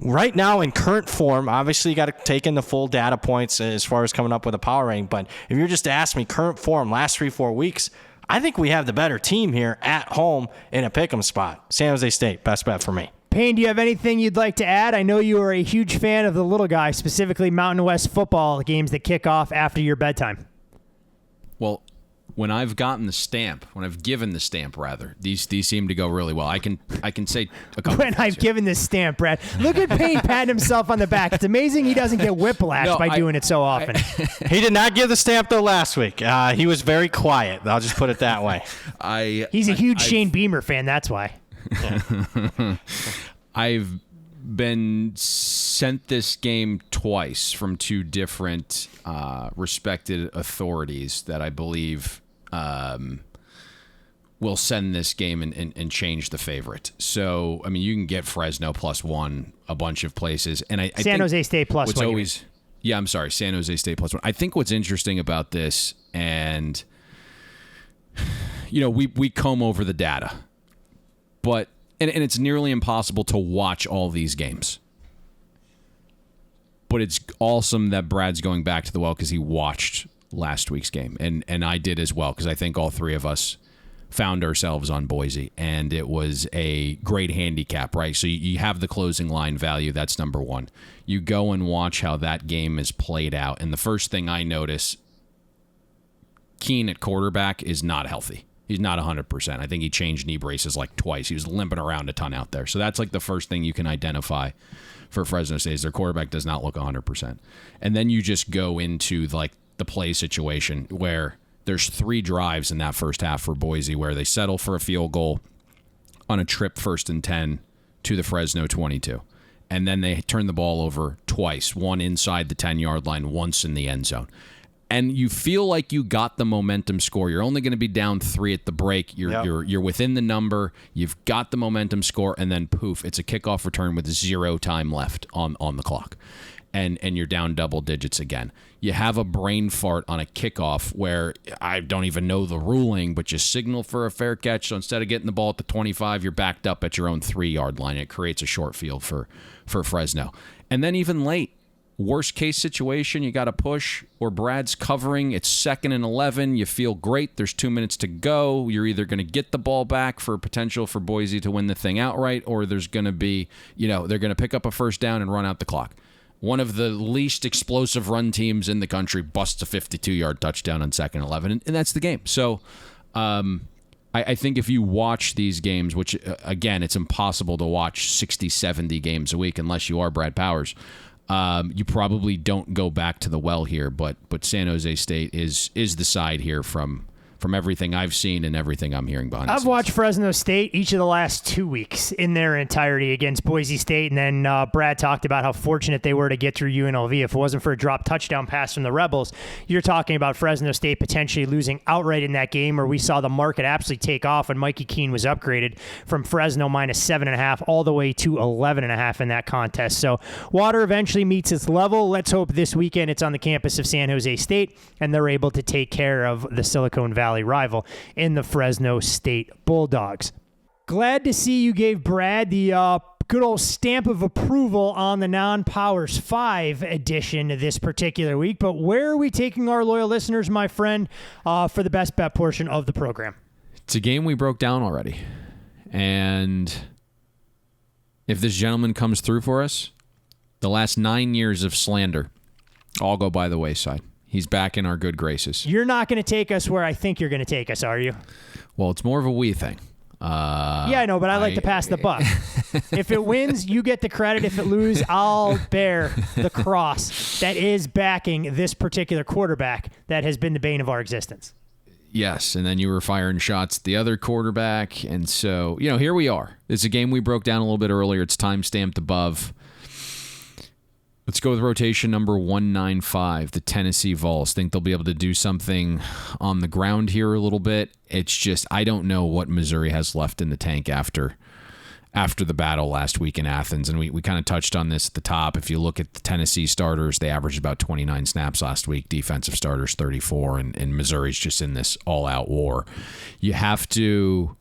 right now, in current form, obviously you got to take in the full data points as far as coming up with a power rating. But if you're just to ask me current form, last 3-4 weeks, I think we have the better team here at home in a pick'em spot. San Jose State, best bet for me. Payne, do you have anything you'd like to add? I know you are a huge fan of the little guy, specifically Mountain West football games that kick off after your bedtime. Well, when I've given the stamp, these seem to go really well. I can say a couple. When I've given this stamp, Brad, look at Payne patting himself on the back. It's amazing he doesn't get whiplash by doing it so often. He did not give the stamp though last week. He was very quiet. I'll just put it that way. He's a huge Shane Beamer fan. That's why. Yeah. I've been sent this game twice from 2 different respected authorities that I believe will send this game and change the favorite. So, I mean, you can get Fresno +1 a bunch of places. And I San Jose State plus what's one. Always, yeah, I'm sorry, San Jose State +1. I think what's interesting about this, and, we comb over the data, but and it's nearly impossible to watch all these games. But it's awesome that Brad's going back to the well because he watched last week's game. And I did as well because I think all 3 of us found ourselves on Boise. And it was a great handicap, right? So you have the closing line value. That's number 1. You go and watch how that game is played out. And the first thing I notice, Keene at quarterback is not healthy. He's not 100%. I think he changed knee braces like twice. He was limping around a ton out there. So that's like the first thing you can identify for Fresno State is their quarterback does not look 100%. And then you just go into like the play situation where there's 3 drives in that first half for Boise where they settle for a field goal on a trip 1st and 10 to the Fresno 22. And then they turn the ball over twice, one inside the 10-yard line, once in the end zone. And you feel like you got the momentum score. You're only going to be down 3 at the break. You're within the number. You've got the momentum score, and then poof, it's a kickoff return with 0 time left on the clock. and you're down double digits again. You have a brain fart on a kickoff where I don't even know the ruling, but you signal for a fair catch. So instead of getting the ball at the 25, you're backed up at your own 3-yard line. It creates a short field for Fresno. And then even late, worst case situation, you got to push, or Brad's covering. It's 2nd and 11. You feel great. There's 2 minutes to go. You're either going to get the ball back for potential for Boise to win the thing outright, or there's going to be, they're going to pick up a first down and run out the clock. One of the least explosive run teams in the country busts a 52-yard touchdown on 2nd and 11, and that's the game. So I think if you watch these games, which, again, it's impossible to watch 60, 70 games a week unless you are Brad Powers, you probably don't go back to the well here, but San Jose State is the side here from everything I've seen and everything I'm hearing behind the scenes. I've watched Fresno State each of the last 2 weeks in their entirety against Boise State, and then Brad talked about how fortunate they were to get through UNLV. If it wasn't for a drop touchdown pass from the Rebels, you're talking about Fresno State potentially losing outright in that game, where we saw the market absolutely take off when Mikey Keene was upgraded from Fresno minus 7.5 all the way to 11.5 in that contest. So water eventually meets its level. Let's hope this weekend it's on the campus of San Jose State, and they're able to take care of the Silicon Valley rival in the Fresno State Bulldogs. Glad to see you gave Brad the good old stamp of approval on the Non-Powers 5 edition this particular week. But where are we taking our loyal listeners, my friend, for the best bet portion of the program? It's a game we broke down already. And if this gentleman comes through for us, the last 9 years of slander all go by the wayside. He's back in our good graces. You're not going to take us where I think you're going to take us, are you? Well, it's more of a we thing. Yeah, I know, but I like to pass the buck. If it wins, you get the credit. If it loses, I'll bear the cross that is backing this particular quarterback that has been the bane of our existence. Yes, and then you were firing shots at the other quarterback. And so, here we are. It's a game we broke down a little bit earlier. It's time-stamped above. Let's go with rotation number 195, the Tennessee Vols. Think they'll be able to do something on the ground here a little bit. It's just, I don't know what Missouri has left in the tank after the battle last week in Athens. And we kind of touched on this at the top. If you look at the Tennessee starters, they averaged about 29 snaps last week. Defensive starters, 34. And Missouri's just in this all-out war. You have to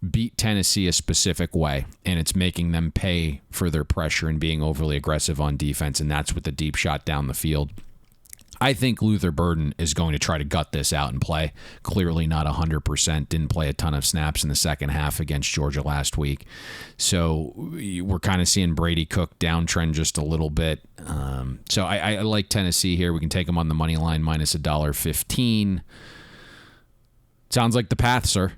beat Tennessee a specific way, and it's making them pay for their pressure and being overly aggressive on defense, and that's with the deep shot down the field. I think Luther Burden is going to try to gut this out and play. Clearly not 100%. Didn't play a ton of snaps in the second half against Georgia last week. So we're kind of seeing Brady Cook downtrend just a little bit. So I like Tennessee here. We can take them on the money line minus $1.15. Sounds like the path, sir.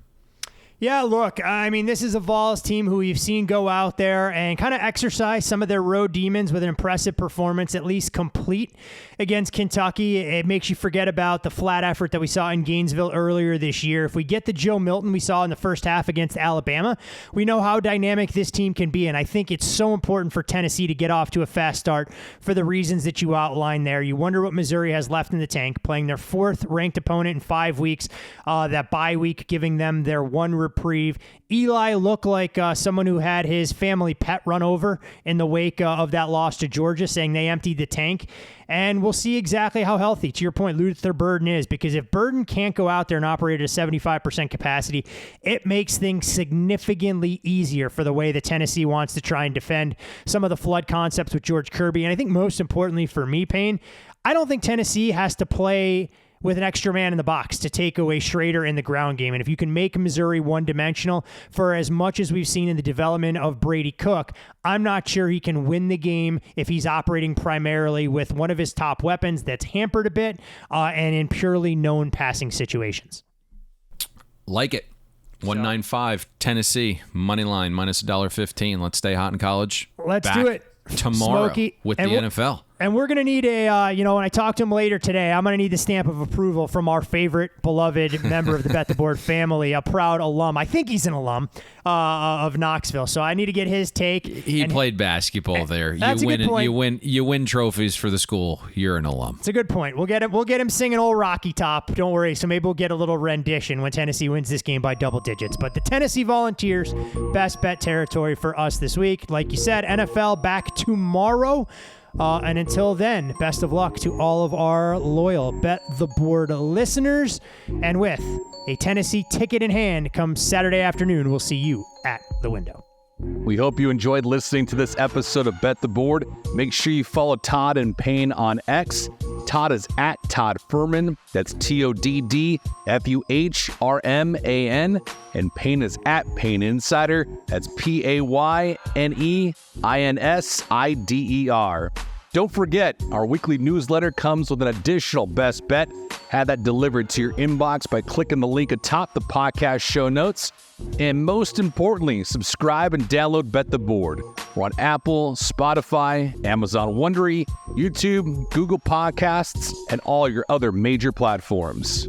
Yeah, look, I mean, this is a Vols team who we've seen go out there and kind of exercise some of their road demons with an impressive performance, at least complete against Kentucky. It makes you forget about the flat effort that we saw in Gainesville earlier this year. If we get the Joe Milton we saw in the first half against Alabama, we know how dynamic this team can be, and I think it's so important for Tennessee to get off to a fast start for the reasons that you outlined there. You wonder what Missouri has left in the tank, playing their 4th-ranked opponent in 5 weeks, that bye week giving them their one reprieve. Eli looked like someone who had his family pet run over in the wake of that loss to Georgia, saying they emptied the tank. And we'll see exactly how healthy, to your point, Luther Burden is, because if Burden can't go out there and operate at a 75% capacity, it makes things significantly easier for the way that Tennessee wants to try and defend some of the flood concepts with George Kirby. And I think most importantly for me, Payne, I don't think Tennessee has to play with an extra man in the box to take away Schrader in the ground game. And if you can make Missouri one-dimensional for as much as we've seen in the development of Brady Cook, I'm not sure he can win the game if he's operating primarily with one of his top weapons that's hampered a bit and in purely known passing situations. Like it. 195, Tennessee, money line, minus $1.15. Let's stay hot in college. Let's Back do it. tomorrow Smokey. with the NFL. And we're going to need when I talk to him later today, I'm going to need the stamp of approval from our favorite, beloved member of the Bet the Board family, a proud alum. I think he's an alum of Knoxville, so I need to get his take. He played basketball there. That's a good point. You win trophies for the school. You're an alum. It's a good point. We'll get him singing Old Rocky Top. Don't worry. So maybe we'll get a little rendition when Tennessee wins this game by double digits. But the Tennessee Volunteers, best bet territory for us this week. Like you said, NFL back tomorrow. And until then, best of luck to all of our loyal Bet the Board listeners. And with a Tennessee ticket in hand come Saturday afternoon, we'll see you at the window. We hope you enjoyed listening to this episode of Bet the Board. Make sure you follow Todd and Payne on X. Todd is at Todd Fuhrman. That's TODDFUHRMAN. And Payne is at Payne Insider. That's PAYNEINSIDER. Don't forget, our weekly newsletter comes with an additional best bet. Have that delivered to your inbox by clicking the link atop the podcast show notes. And most importantly, subscribe and download Bet the Board. We're on Apple, Spotify, Amazon Wondery, YouTube, Google Podcasts, and all your other major platforms.